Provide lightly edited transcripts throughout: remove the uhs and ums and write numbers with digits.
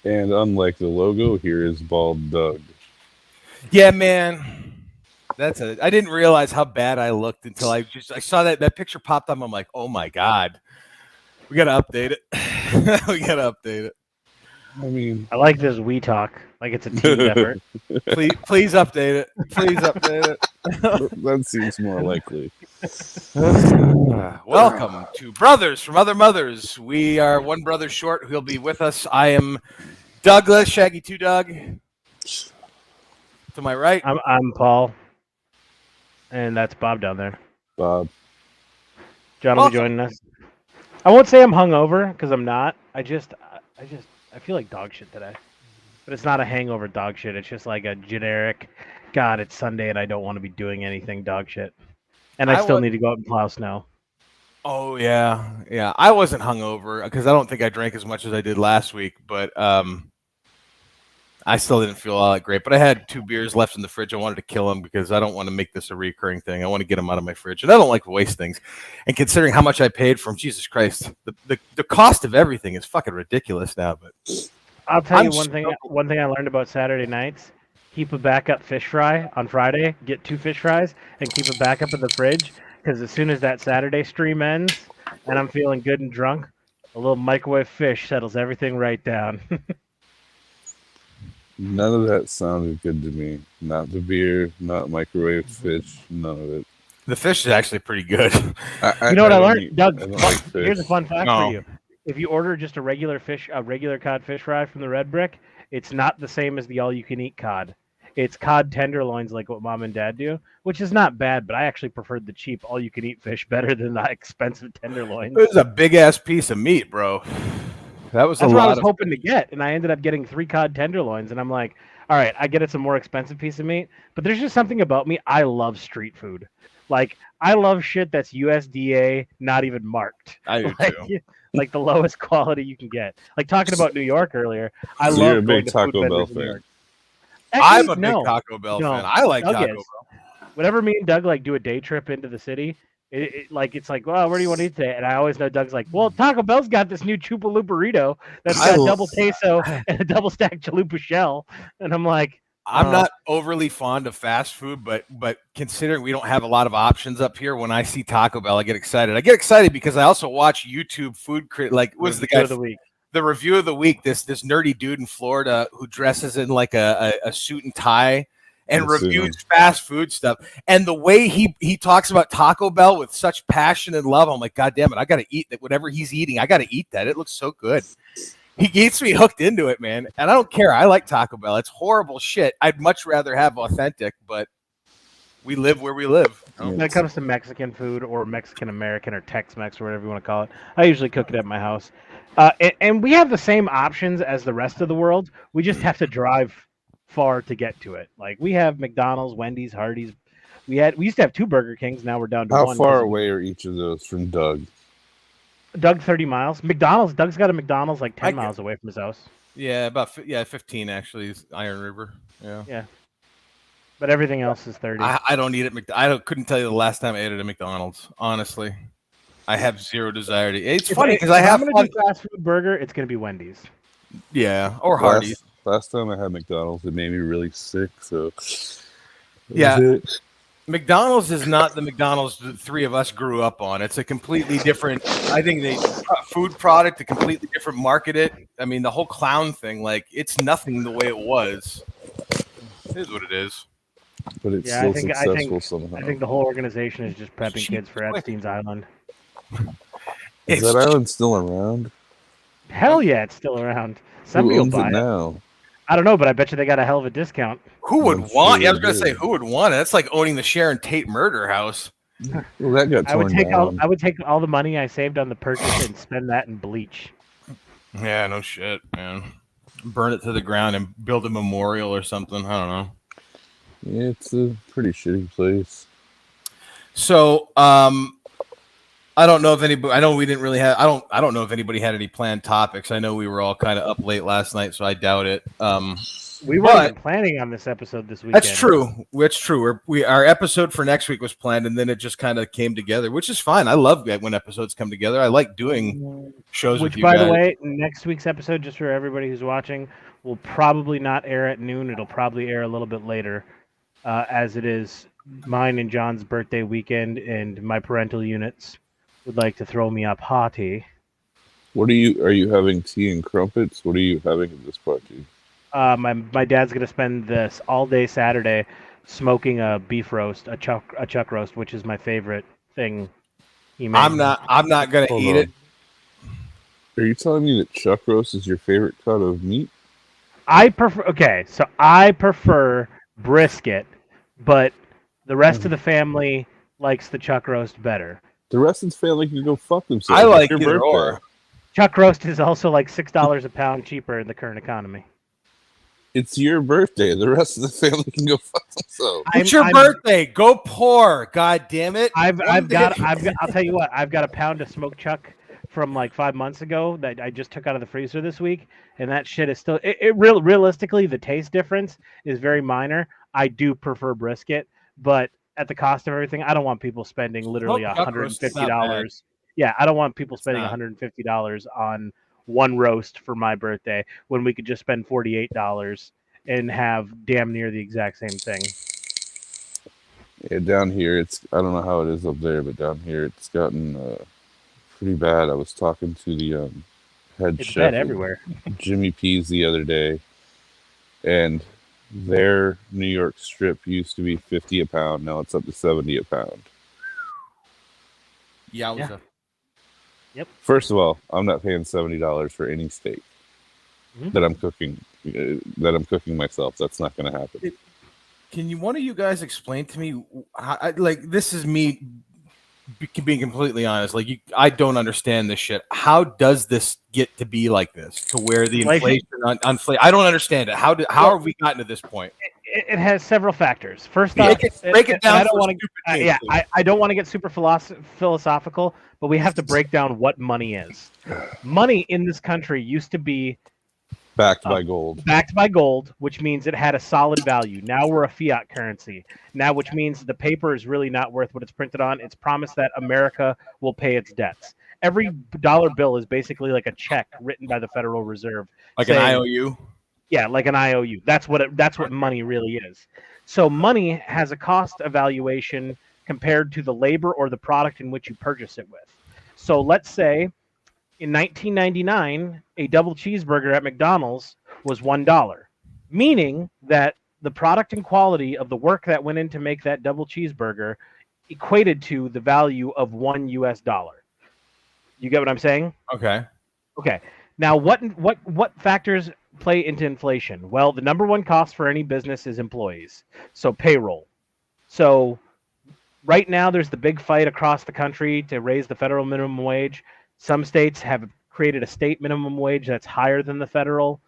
And unlike the logo, here is Bald Doug. Yeah, man. I didn't realize how bad I looked until I saw that picture popped up. I'm like, oh my God. We gotta update it. We gotta update it. I mean, I like this we talk like it's a team effort. Please update it. Please update it. that seems more likely. Welcome to Brothers from Other Mothers. We are one brother short who'll be with us. I am Douglas, Shaggy 2 Doug. To my right. I'm Paul. And that's Bob down there. Bob. John will be joining us. I won't say I'm hungover because I'm not. I feel like dog shit today. But it's not a hangover dog shit. It's just like a generic, God, it's Sunday and I don't want to be doing anything dog shit. And I still need to go out and plow snow. Oh, yeah. Yeah. I wasn't hungover because I don't think I drank as much as I did last week. But I still didn't feel all that great. But I had 2 beers left in the fridge. I wanted to kill them because I don't want to make this a recurring thing. I want to get them out of my fridge. And I don't like to waste things. And considering how much I paid for them, Jesus Christ, the cost of everything is fucking ridiculous now. But I'll tell you one thing I learned about Saturday nights. Keep a backup fish fry on Friday. Get 2 fish fries and keep a backup in the fridge. Because as soon as that Saturday stream ends and I'm feeling good and drunk, a little microwave fish settles everything right down. None of that sounded good to me. Not the beer, not microwave fish, none of it. The fish is actually pretty good. You know what I learned? Doug, like here's a fun fact for you. If you order just a regular cod fish fry from the Red Brick, it's not the same as the all-you-can-eat cod. It's cod tenderloins like what Mom and Dad do, which is not bad, but I actually preferred the cheap all-you-can-eat fish better than the expensive tenderloins. It was a big-ass piece of meat, bro. That's what I was hoping to get, and I ended up getting 3 cod tenderloins, and I'm like, all right, I get it's a more expensive piece of meat, but there's just something about me. I love street food. Like, I love shit that's USDA, not even marked. I do too. Like the lowest quality you can get. Like talking about New York earlier, I love you're a going big to Taco Bell fan. I'm a big Taco Bell fan. I like Taco Bell. Whenever me and Doug do a day trip into the city, it's like, well, where do you want to eat today? And I always know Doug's like, well, Taco Bell's got this new Chupalu burrito that's got double queso and a double stacked chalupa shell, and I'm like, I'm not overly fond of fast food, but considering we don't have a lot of options up here, when I see Taco Bell, I get excited. I get excited because I also watch YouTube food what's the guy of the week? The review of the week. This nerdy dude in Florida who dresses in like a suit and tie and reviews fast food stuff. And the way he talks about Taco Bell with such passion and love, I'm like, God damn it, I got to eat that. Whatever he's eating, I got to eat that. It looks so good. He gets me hooked into it, man. And I don't care. I like Taco Bell. It's horrible shit. I'd much rather have authentic, but we live where we live. When it comes to Mexican food or Mexican-American or Tex-Mex or whatever you want to call it, I usually cook it at my house. And we have the same options as the rest of the world. We just have to drive far to get to it. Like, we have McDonald's, Wendy's, Hardee's. We used to have 2 Burger Kings. Now we're down to 1. How far away are each of those from Doug? Doug, 30 miles. McDonald's. Doug's got a McDonald's like 10 miles away from his house. Yeah, 15 actually is Iron River. Yeah. But everything else is 30. I don't eat it. Couldn't tell you the last time I ate it at McDonald's. Honestly, I have zero desire to. It's funny because I'm going to do fast food burger. It's going to be Wendy's. Yeah, or Hardee's. Last time I had McDonald's, it made me really sick. So yeah. McDonald's is not the McDonald's the 3 of us grew up on. It's a completely different, I think, food product, a completely different market. I mean, the whole clown thing, like, it's nothing the way it was. It is what it is. But it's still successful somehow. I think the whole organization is just prepping kids for Epstein's Island. Is that island still around? Hell yeah, it's still around. Somebody will buy it now. I don't know, but I bet you they got a hell of a discount. Who would want? Yeah, I was gonna say, who would want it? That's like owning the Sharon Tate murder house. Well, that got torn down. I would take all the money I saved on the purchase and spend that in bleach. Yeah, no shit, man. Burn it to the ground and build a memorial or something. I don't know. Yeah, it's a pretty shitty place. So, I don't know if anybody. I know we didn't really have. I don't know if anybody had any planned topics. I know we were all kind of up late last night, so I doubt it. We weren't even planning on this episode this weekend. That's true. That's true. Our episode for next week was planned, and then it just kind of came together, which is fine. I love when episodes come together. I like doing shows with you guys. Which, by the way, next week's episode, just for everybody who's watching, will probably not air at noon. It'll probably air a little bit later, as it is mine and John's birthday weekend, and my parental units would like to throw me up hottie. What are you having tea and crumpets? What are you having at this party? My dad's gonna spend this all day Saturday smoking a beef roast, a chuck roast, which is my favorite thing he makes. I'm not gonna eat it. Are you telling me that chuck roast is your favorite cut of meat? I prefer brisket, but the rest of the family likes the chuck roast better. The rest of the family can go fuck themselves. I like either or. Chuck roast is also like $6 a pound cheaper in the current economy. It's your birthday. The rest of the family can go fuck themselves. It's your birthday. Go pour. God damn it. I'll tell you what. I've got a pound of smoked chuck from like 5 months ago that I just took out of the freezer this week, and that shit is still. Realistically, the taste difference is very minor. I do prefer brisket, but at the cost of everything, I don't want people spending literally $150. Yeah, I don't want people spending $150 on one roast for my birthday when we could just spend $48 and have damn near the exact same thing. Yeah, down here I don't know how it is up there, but down here it's gotten pretty bad. I was talking to the head chef bad everywhere. Jimmy P's the other day, and their New York strip used to be $50 a pound. Now it's up to $70 a pound. Yeah. Yep. First of all, I'm not paying $70 for any steak that I'm cooking. That I'm cooking myself. That's not going to happen. Can one of you guys explain to me? This is me being completely honest. I don't understand this shit. How does this get to be like this? To where the inflation on I don't understand it. How have we gotten to this point? It has several factors. First off, break it down. I don't want to get super philosophical, but we have to break down what money is. Money in this country used to be backed by gold. Backed by gold, which means it had a solid value. Now we're a fiat currency. Now, which means the paper is really not worth what it's printed on. It's promised that America will pay its debts. Every dollar bill is basically like a check written by the Federal Reserve, like an IOU. Yeah, like an IOU. That's what money really is. So money has a cost evaluation compared to the labor or the product in which you purchase it with. So let's say in 1999, a double cheeseburger at McDonald's was $1, meaning that the product and quality of the work that went in to make that double cheeseburger equated to the value of $1. You get what I'm saying? Okay. Now, what factors play into inflation? Well, the number one cost for any business is employees, so payroll. So right now, there's the big fight across the country to raise the federal minimum wage. Some states have created a state minimum wage that's higher than the federal.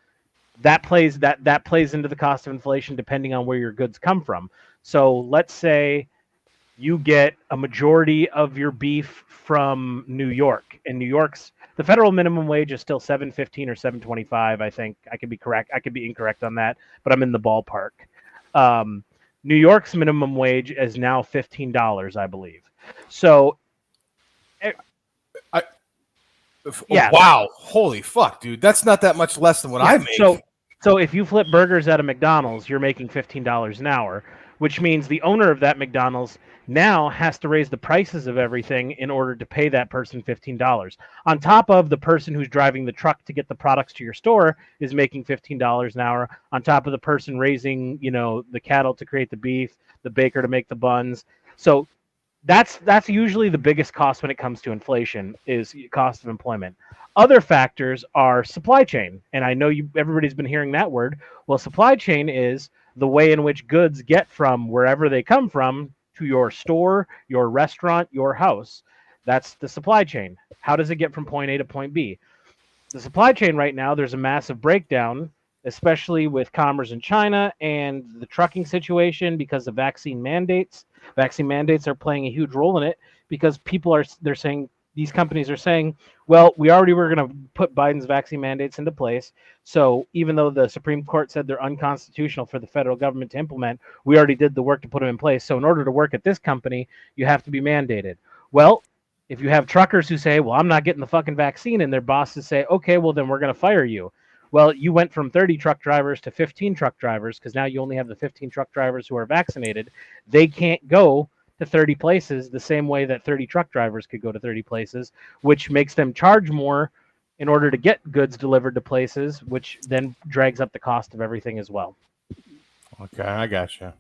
That plays into the cost of inflation depending on where your goods come from. So let's say you get a majority of your beef from New York, and the federal minimum wage is still $7.15 or $7.25. I think I could be correct. I could be incorrect on that, but I'm in the ballpark. New York's minimum wage is now $15, I believe. So. Yeah. Wow. Holy fuck, dude. That's not that much less than what I make. So if you flip burgers at a McDonald's, you're making $15 an hour, which means the owner of that McDonald's now has to raise the prices of everything in order to pay that person $15. On top of the person who's driving the truck to get the products to your store is making $15 an hour, on top of the person raising, the cattle to create the beef, the baker to make the buns. So that's usually the biggest cost when it comes to inflation is cost of employment. Other factors are supply chain, and I know everybody's been hearing that word. Well, supply chain is the way in which goods get from wherever they come from to your store, your restaurant, your house. That's the supply chain. How does it get from point A to point B? The supply chain right now, there's a massive breakdown, especially with commerce in China and the trucking situation because of vaccine mandates. Vaccine mandates are playing a huge role in it because they're saying these companies are saying, well, we already were going to put Biden's vaccine mandates into place. So even though the Supreme Court said they're unconstitutional for the federal government to implement, we already did the work to put them in place. So in order to work at this company, you have to be mandated. Well, if you have truckers who say, well, I'm not getting the fucking vaccine, and their bosses say, okay, well, then we're going to fire you. Well, you went from 30 truck drivers to 15 truck drivers because now you only have the 15 truck drivers who are vaccinated. They can't go to 30 places the same way that 30 truck drivers could go to 30 places, which makes them charge more in order to get goods delivered to places, which then drags up the cost of everything as well. Okay, I gotcha.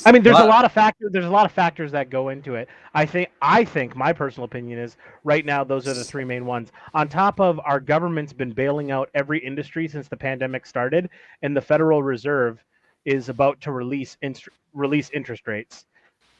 I mean, there's a lot of factors. There's a lot of factors that go into it. I think my personal opinion is right now those are the three main ones. On top of our government's been bailing out every industry since the pandemic started, and the Federal Reserve is about to release interest rates,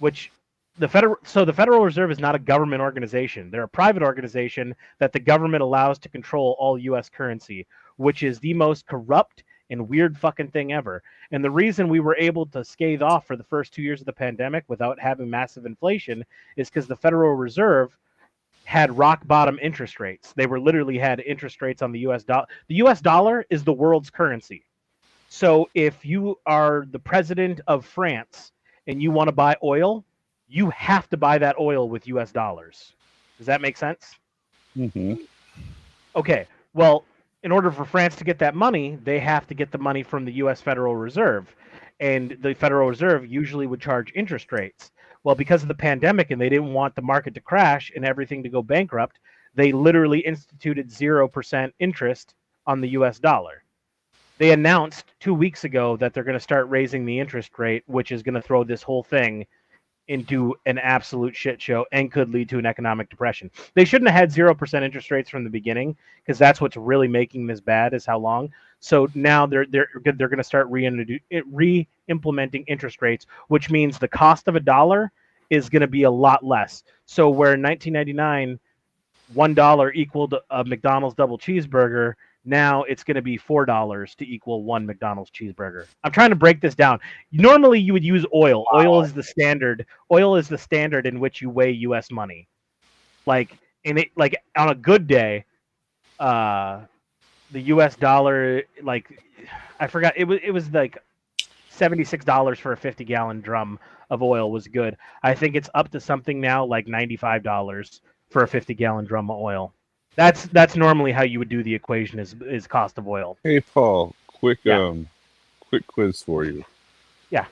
which the Federal Reserve is not a government organization. They're a private organization that the government allows to control all U.S. currency, which is the most corrupt and weird fucking thing ever. And the reason we were able to scathe off for the first 2 years of the pandemic without having massive inflation is because the Federal Reserve had rock bottom interest rates. They were literally had interest rates on the US dollar. The US dollar is the world's currency. So if you are the president of France and you want to buy oil, you have to buy that oil with US dollars. Does that make sense? Mm-hmm. Okay. Well, in order for France to get that money, they have to get the money from the U.S. Federal Reserve. And the Federal Reserve usually would charge interest rates. Well, because of the pandemic and they didn't want the market to crash and everything to go bankrupt, they literally instituted 0% interest on the U.S. dollar. They announced 2 weeks ago that they're going to start raising the interest rate, which is going to throw this whole thing into an absolute shit show and could lead to an economic depression. They shouldn't have had 0% interest rates from the beginning because that's what's really making this bad is how long. So now they're going to start re-implementing interest rates, which means the cost of a dollar is going to be a lot less. So where in 1999 $1 equaled a McDonald's double cheeseburger, now it's going to be $4 to equal one McDonald's cheeseburger. I'm trying to break this down. Normally, you would use oil. Oil is the standard. Oil is the standard in which you weigh U.S. money. Like on a good day, the U.S. dollar, like I forgot, it was like $76 for a 50-gallon drum of oil was good. I think it's up to something now like $95 for a 50-gallon drum of oil. That's normally how you would do the equation is cost of oil. Hey, Paul, quick quiz for you. Yeah.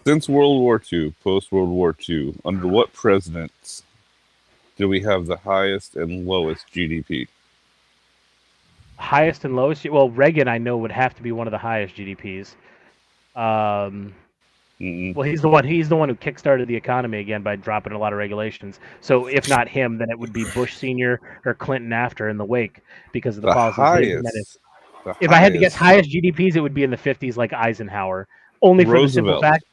Since World War II, post World War II, under what presidents do we have the highest and lowest GDP? Highest and lowest? Well, Reagan, I know, would have to be one of the highest GDPs. Well, he's the one who kickstarted the economy again by dropping a lot of regulations. So if not him, then it would be Bush Sr. or Clinton after in the wake because of the policies. If I had to guess highest GDPs, it would be in the 50s, like Eisenhower. Only for the simple fact.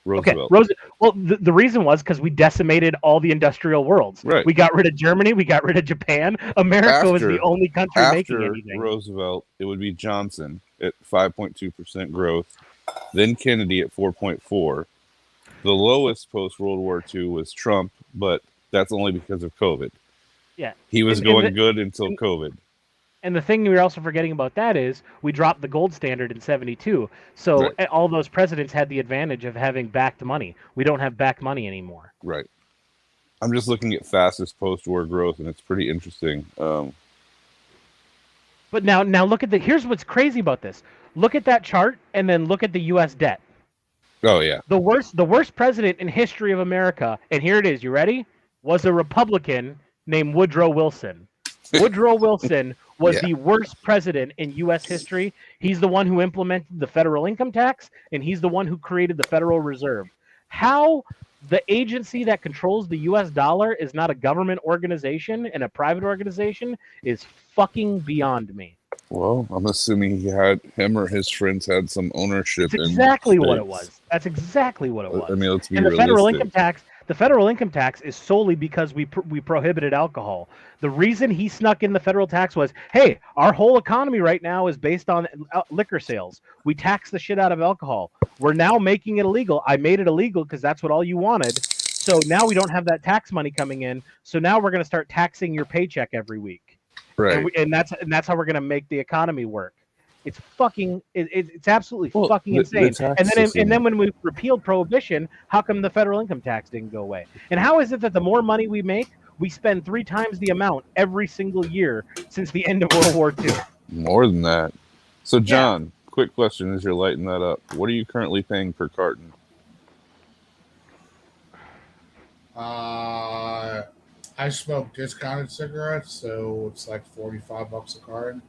Roosevelt. Okay, well, the reason was because we decimated all the industrial worlds. Right. We got rid of Germany. We got rid of Japan. America was the only country making anything. After Roosevelt, it would be Johnson at 5.2% growth. Then Kennedy at 4.4. The lowest post World War II was Trump, but that's only because of COVID. Yeah, he was going good until COVID. And the thing we're also forgetting about that is we dropped the gold standard in 1972. So all those presidents had the advantage of having backed money. We don't have backed money anymore. Right. I'm just looking at fastest post-war growth, and it's pretty interesting. But now look at here's what's crazy about this. Look at that chart, and then look at the U.S. debt. Oh, yeah. The worst president in history of America, and here it is, you ready? Was a Republican named Woodrow Wilson. Woodrow Wilson was the worst president in U.S. history. He's the one who implemented the federal income tax, and he's the one who created the Federal Reserve. How the agency that controls the U.S. dollar is not a government organization and a private organization is fucking beyond me. Well, I'm assuming him or his friends had some ownership. That's exactly what it was. That's exactly what it was. I mean, let's be realistic. The federal income tax is solely because we prohibited alcohol. The reason he snuck in the federal tax was, hey, our whole economy right now is based on liquor sales. We tax the shit out of alcohol. We're now making it illegal. I made it illegal because that's what all you wanted. So now we don't have that tax money coming in. So now we're going to start taxing your paycheck every week, Right. and that's how we're going to make the economy work. It's fucking it's absolutely Well, fucking the insane. tax And then system- when we repealed prohibition, how come the federal income tax didn't go away? And how is it that the more money we make, we spend 3 times the amount every single year since the end of World War II? More than that. So, John, quick question as you're lighting that up. What are you currently paying per carton? I smoke discounted cigarettes, so it's like $45 a carton.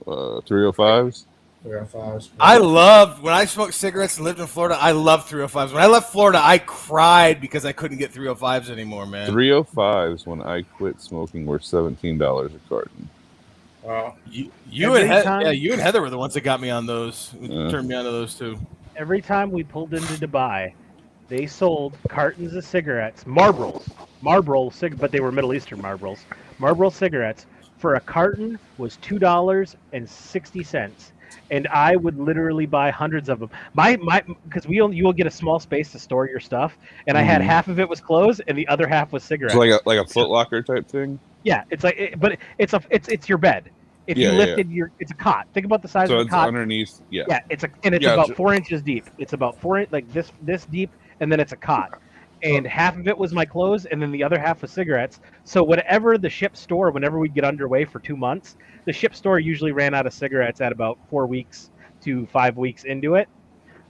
305s? 305s. I loved when I smoked cigarettes and lived in Florida. I loved 305s. When I left Florida, I cried because I couldn't get 305s anymore, man. 305s when I quit smoking were $17 a carton. Well, You and Heather were the ones that got me on those. Turned me onto those too. Every time we pulled into Dubai, they sold cartons of cigarettes, Marlboro, but they were Middle Eastern Marlboro cigarettes. For a carton was $2.60, and I would literally buy hundreds of them. Because you will get a small space to store your stuff, and I had half of it was clothes and the other half was cigarettes. It's like a Foot Locker type thing. Yeah, it's like, but it's your bed. If you lifted it's a cot. Think about the size of a cot. So it's underneath. Yeah. Yeah, it's about 4 inches deep. It's about like this deep, and then it's a cot. And half of it was my clothes, and then the other half was cigarettes. So whatever the ship store, whenever we'd get underway for 2 months, the ship store usually ran out of cigarettes at about 4 weeks to 5 weeks into it.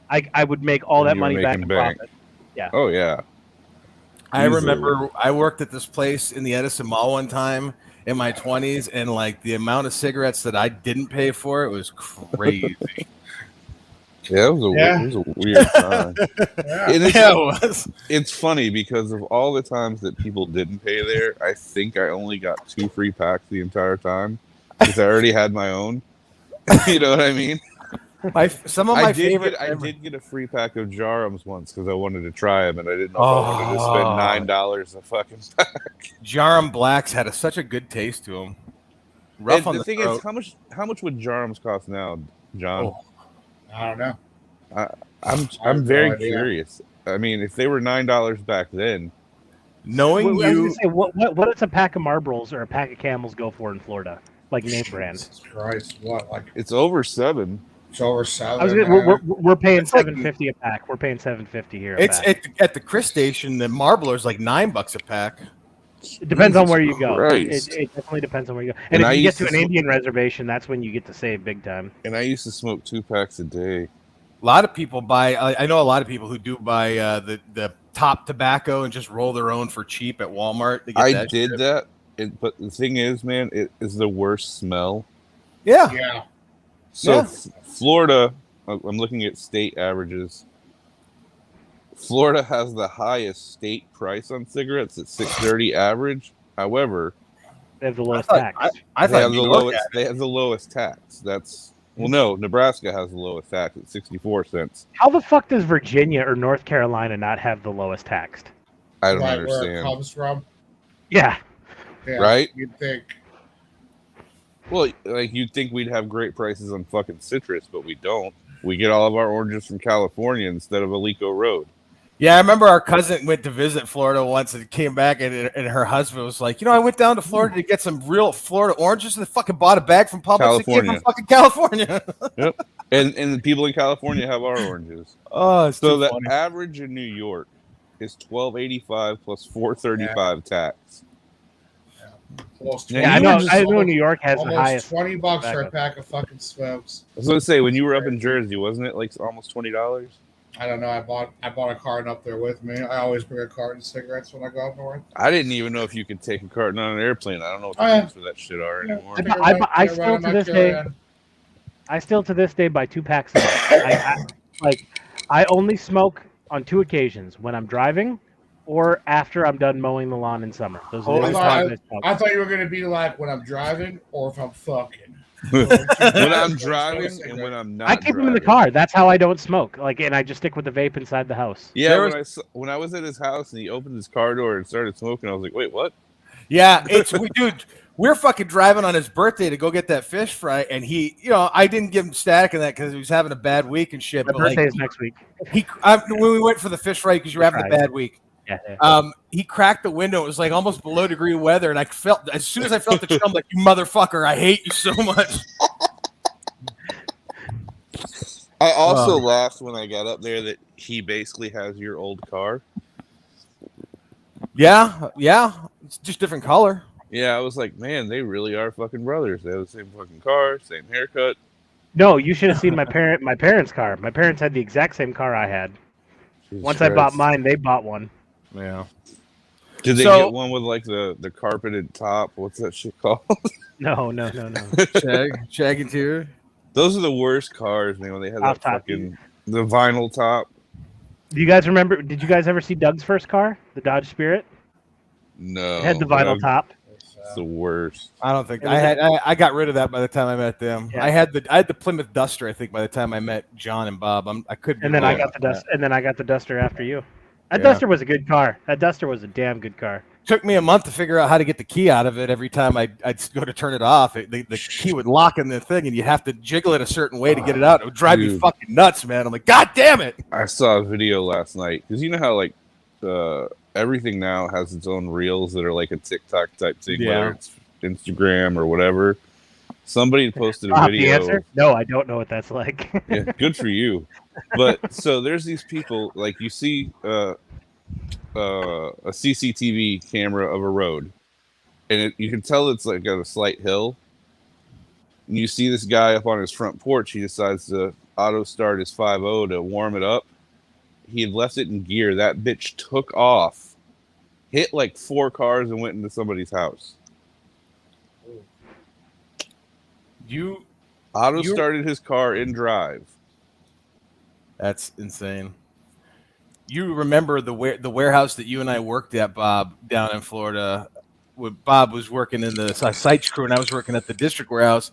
I would make all that money back in profit. Yeah. Oh yeah. I remember I worked at this place in the Edison Mall one time in my 20s, and like the amount of cigarettes that I didn't pay for, it was crazy. Yeah, it was a weird time. It's funny because of all the times that people didn't pay there, I think I only got 2 free packs the entire time because I already had my own. You know what I mean? I did get a free pack of Jarums once because I wanted to try them, and I didn't know if I wanted to spend $9 a fucking pack. Jarum Blacks had such a good taste to them. Rough on the thing throat. Is, how much would Jarums cost now, John? Oh. I don't know. I'm very curious. I mean, if they were $9 back then, knowing what does a pack of Marlboros or a pack of Camels go for in Florida? Like name brand? Jesus Christ, what? Like it's over $7. It's over $7. We're paying $7.50 a pack. We're paying $7.50 here. It's at the Chris station. The Marlboro is like $9 a pack. It depends on where you go. It It definitely depends on where you go. And if you get to an Indian reservation, that's when you get to save big time. And I used to smoke 2 packs a day. A lot of people buy. I know a lot of people who do buy the top tobacco and just roll their own for cheap at Walmart. I did that, but the thing is, man, it is the worst smell. Yeah. So Florida, I'm looking at state averages. Florida has the highest state price on cigarettes at $6.30 average. However, they have the lowest tax. They have the lowest tax. No, Nebraska has the lowest tax at 64 cents. How the fuck does Virginia or North Carolina not have the lowest taxed? I don't understand. Where it comes from? Yeah. Right? You'd think. Well, like you'd think we'd have great prices on fucking citrus, but we don't. We get all of our oranges from California instead of Alico Road. Yeah, I remember our cousin went to visit Florida once and came back, and her husband was like, I went down to Florida to get some real Florida oranges, and they fucking bought a bag from Publix. It came from fucking California. Yep. And the people in California have our oranges. Oh, it's so the funny. Average in New York is $12.85 plus $4.35 tax. I know New York has the highest. $20 for a pack of fucking smokes. I was going to say, when you were up in Jersey, wasn't it like almost $20? I don't know. I bought a carton up there with me. I always bring a carton of cigarettes when I go up north. I didn't even know if you could take a carton on an airplane. I don't know what the names for that shit are anymore. I still to this day buy 2 packs a day. I only smoke on 2 occasions: when I'm driving or after I'm done mowing the lawn in summer. Those are the times I thought you were gonna be like when I'm driving or if I'm fucking. When I'm driving and when I'm not. I keep them in the car. That's how I don't smoke. And I just stick with the vape inside the house. Yeah, when I was at his house and he opened his car door and started smoking, I was like, "Wait, what?" Yeah, dude. We're fucking driving on his birthday to go get that fish fry, and he, I didn't give him static in that because he was having a bad week and shit. My birthday is next week. When we went for the fish fry because you were having a bad week. He cracked the window. It was like almost below degree weather, and I felt as soon as I felt the chill, I'm like, "You motherfucker! I hate you so much." I also laughed when I got up there that he basically has your old car. Yeah, it's just different color. Yeah, I was like, man, they really are fucking brothers. They have the same fucking car, same haircut. No, you should have seen my parents' car. My parents had the exact same car I had. Jesus Once I bought Christ. mine, they bought one. Yeah. Did they So- get one with like the carpeted top? What's that shit called? No. Shag interior. Those are the worst cars, man. When they had Off that top. fucking the vinyl top. Do you guys remember? Did you guys ever see Doug's first car, the Dodge Spirit? No, It had the vinyl top. It's the worst. I don't think I got rid of that by the time I met them. Yeah. I had the Plymouth Duster. I think by the time I met John and Bob, I could. And then Oh, I got the Duster. And then I got the Duster after you. That Yeah. Duster was a good car. That Duster was a damn good car. Took me a month to figure out how to get the key out of it. Every time I'd go to turn it off, the key would lock in the thing, and you have to jiggle it a certain way to get it out. It would drive me Dude. fucking nuts, man. I'm like, God damn it! I saw a video last night because you know how like everything now has its own reels that are like a TikTok type thing, Yeah. whether it's Instagram or whatever. Somebody posted a The video. answer? No, I don't know what that's like. Yeah, good for you. But so there's these people like you see a CCTV camera of a road, and you can tell it's like got a slight hill. And you see this guy up on his front porch. He decides to auto start his 5.0 to warm it up. He had left it in gear. That bitch took off, hit like 4 cars, and went into somebody's house. You Auto started his car in drive. That's insane. You remember the warehouse that you and I worked at, Bob, down in Florida? When Bob was working in the sites crew, and I was working at the district warehouse.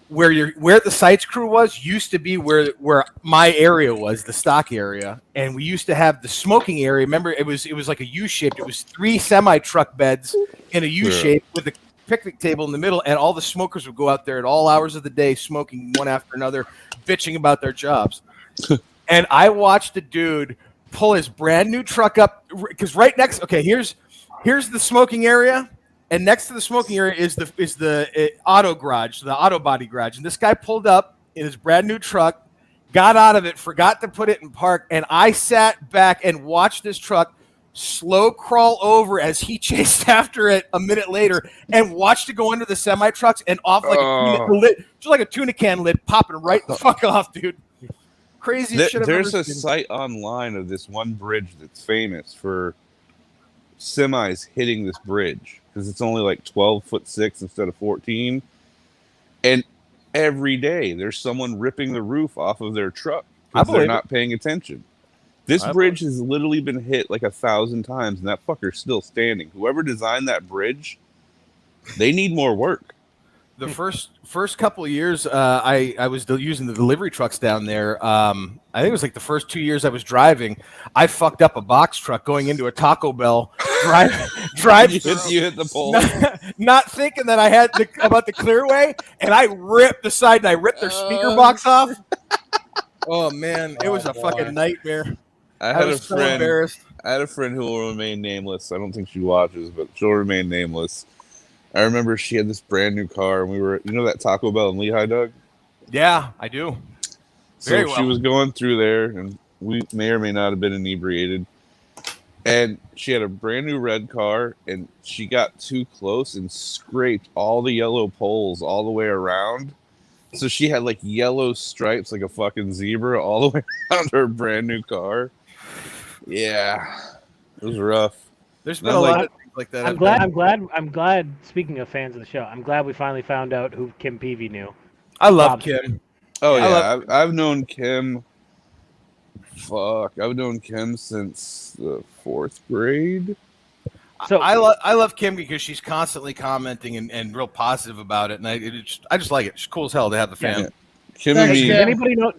Where the sites crew was used to be where my area was, the stock area, and we used to have the smoking area. Remember, it was like a U shaped. It was 3 semi truck beds in a U shape with a picnic table in the middle, and all the smokers would go out there at all hours of the day, smoking one after another, bitching about their jobs. And I watched a dude pull his brand new truck up because right next. Okay, here's the smoking area. And next to the smoking area is the auto garage, the auto body garage. And this guy pulled up in his brand new truck, got out of it, forgot to put it in park, and I sat back and watched this truck slow crawl over as he chased after it a minute later and watched it go under the semi trucks and off like a lid, just like a tuna can lid, popping right the fuck off, dude. Crazy shit. There's a site online of this one bridge that's famous for semis hitting this bridge because it's only like 12'6" instead of 14, and every day there's someone ripping the roof off of their truck because they're not paying attention. This bridge has literally been hit like 1,000 times, and that fucker's still standing. Whoever designed that bridge, they need more work. The first couple of years, I was using the delivery trucks down there. I think it was like the first 2 years I was driving. I fucked up a box truck going into a Taco Bell drive. You hit the pole. Not thinking that I had about the clearway, and I ripped the side and I ripped their speaker box off. Oh man, it was a fucking nightmare. I was so embarrassed. I had a friend who will remain nameless. I don't think she watches, but she'll remain nameless. I remember she had this brand new car, and we were, that Taco Bell in Lehigh, Doug? Yeah, I do. So she was going through there, and we may or may not have been inebriated. And she had a brand new red car, and she got too close and scraped all the yellow poles all the way around. So she had like yellow stripes like a fucking zebra all the way around her brand new car. Yeah, it was rough. There's been a lot of things like that. I'm glad. Speaking of fans of the show, I'm glad we finally found out who Kim Peavy knew. I love Kim. Oh yeah, I've known Kim. I've known Kim since the 4th grade. So I love Kim because she's constantly commenting and real positive about it, and I just like it. She's cool as hell to have the fan. Yeah. Kim and me.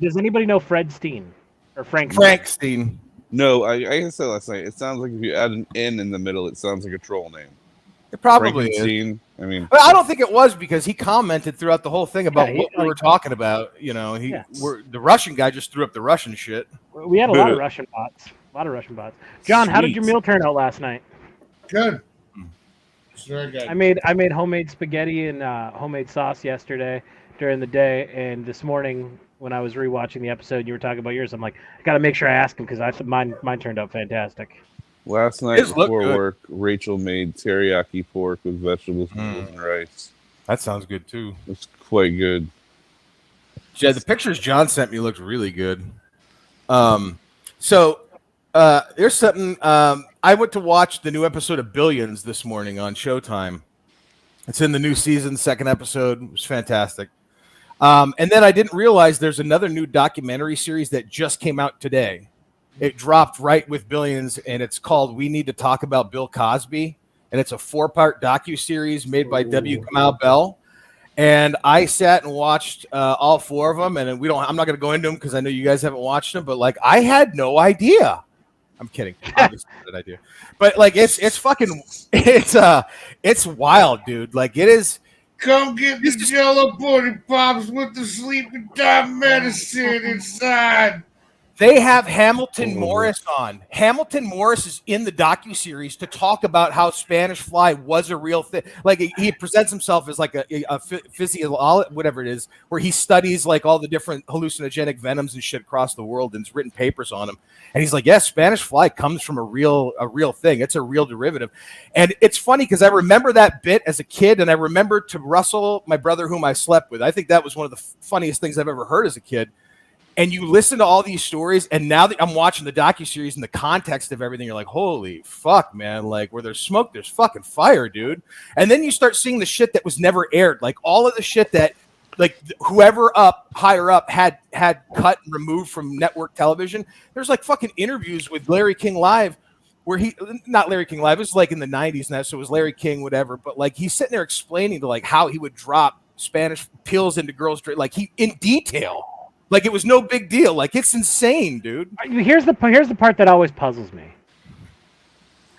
Does anybody know Fred Steen or Frank Steen? No, I said last night. It sounds like if you add an N in the middle, it sounds like a troll name. It probably is. I mean, but I don't think it was because he commented throughout the whole thing about what we were talking about. The Russian guy just threw up the Russian shit. We had a lot of Russian bots. A lot of Russian bots. John, how did your Sweet. meal turn out last night? Good. It's very good. I made homemade spaghetti and homemade sauce yesterday during the day, and this morning when I was rewatching the episode, you were talking about yours. I'm like, I got to make sure I ask him because I said mine turned out fantastic. Last night His look before good. work, Rachel made teriyaki pork with vegetables, noodles, and rice. That sounds good too. It's quite good. Yeah, the pictures John sent me looked really good. So there's something. I went to watch the new episode of Billions this morning on Showtime. It's in the new season, second episode. It was fantastic. And then I didn't realize there's another new documentary series that just came out today. It dropped right with Billions, and it's called We Need to Talk About Bill Cosby. And it's a 4-part docuseries made by W. Kamau Bell. And I sat and watched all 4 of them. And I'm not going to go into them because I know you guys haven't watched them. But like, I had no idea. I'm kidding. Obviously, I had an idea. But like, it's fucking, it's wild, dude. Like, it is. Come get the Jello Pudding Pops with the sleeping time medicine inside. They have Hamilton Morris on. Hamilton Morris is in the docuseries to talk about how Spanish fly was a real thing. Like, he presents himself as like a physiologist, whatever it is, where he studies like all the different hallucinogenic venoms and shit across the world and has written papers on them. And he's like, yes, Spanish fly comes from a real thing. It's a real derivative. And it's funny because I remember that bit as a kid, and I remember to Russell, my brother whom I slept with. I think that was one of the funniest things I've ever heard as a kid. And you listen to all these stories, and now that I'm watching the docuseries in the context of everything, you're like, holy fuck, man. Like, where there's smoke, there's fucking fire, dude. And then you start seeing the shit that was never aired. Like, all of the shit that, like, whoever higher up had cut and removed from network television. There's, like, fucking interviews with Larry King Live where not Larry King Live, it was, like, in the 90s now, so it was Larry King, whatever. But, like, he's sitting there explaining to, like, how he would drop Spanish pills into girls' like, in detail. Like, it was no big deal. Like, it's insane, dude. Here's the part that always puzzles me.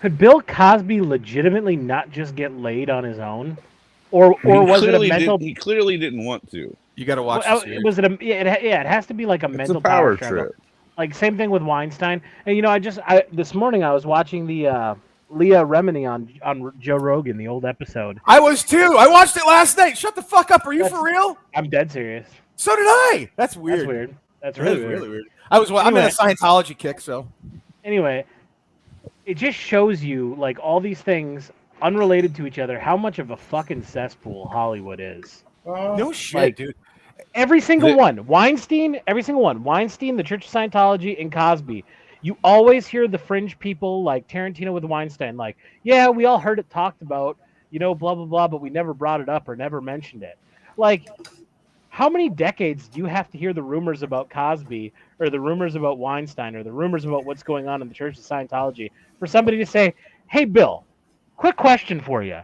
Could Bill Cosby legitimately not just get laid on his own, or was it a mental? He clearly didn't want to. You got to watch. Was it a? It has to be like a mental power struggle. trip. Like, same thing with Weinstein. And you know, this morning I was watching the Leah Remini on Joe Rogan, the old episode. I was too. I watched it last night. Shut the fuck up. Are you for real? I'm dead serious. So did I. That's weird. That's really weird. I'm in a Scientology kick, so. Anyway, it just shows you, like, all these things unrelated to each other, how much of a fucking cesspool Hollywood is. No shit, like, dude. Every single one. Weinstein, every single one. Weinstein, the Church of Scientology, and Cosby. You always hear the fringe people like Tarantino with Weinstein, like, yeah, we all heard it talked about, you know, blah, blah, blah, but we never brought it up or never mentioned it. Like, how many decades do you have to hear the rumors about Cosby or the rumors about Weinstein or the rumors about what's going on in the Church of Scientology for somebody to say, hey, Bill, quick question for you.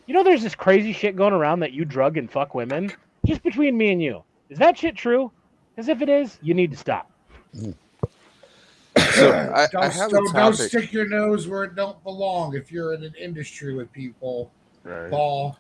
You know there's this crazy shit going around that you drug and fuck women? Just between me and you. Is that shit true? Because if it is, you need to stop. So I have a topic. Don't stick your nose where it don't belong if you're in an industry with people, Right. Paul.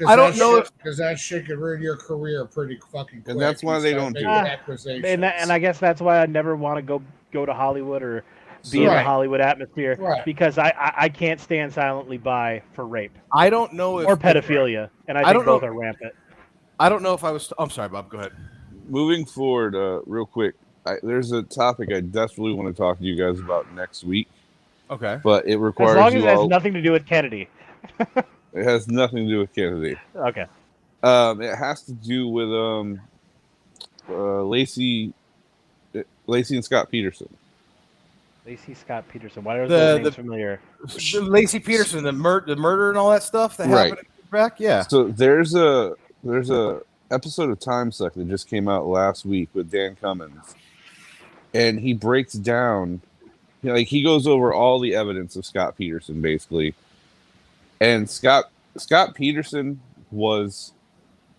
I don't know because that shit could ruin your career pretty fucking quick. And that's why they don't do it. Accusations. And I guess that's why I never want to go to Hollywood or be in the Hollywood atmosphere because I can't stand silently by for rape. I don't know if or pedophilia, and I think both are rampant. I don't know if I was. I'm sorry, Bob. Go ahead. Moving forward, real quick, there's a topic I desperately want to talk to you guys about next week. Okay, but it requires as long as it has nothing to do with Kennedy. It has nothing to do with Kennedy. Okay. It has to do with Lacey and Scott Peterson. Lacey Scott Peterson. Why are those names familiar? Lacey Peterson, the murder and all that stuff that happened back. Yeah. So there's a episode of Time Suck that just came out last week with Dan Cummins, and he breaks down, he goes over all the evidence of Scott Peterson basically. And Scott Peterson was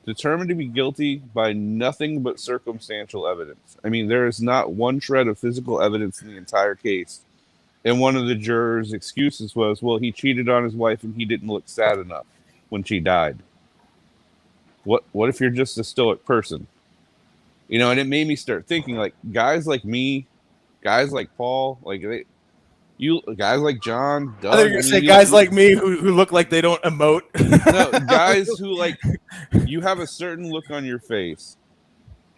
determined to be guilty by nothing but circumstantial evidence. I mean, there is not one shred of physical evidence in the entire case. And one of the jurors' excuses was, well, he cheated on his wife and he didn't look sad enough when she died. What if you're just a stoic person? And it made me start thinking, like, guys like me guys like Paul, like guys like John, Doug. I think you're gonna say guys like me who look like they don't emote. No, guys who like you have a certain look on your face,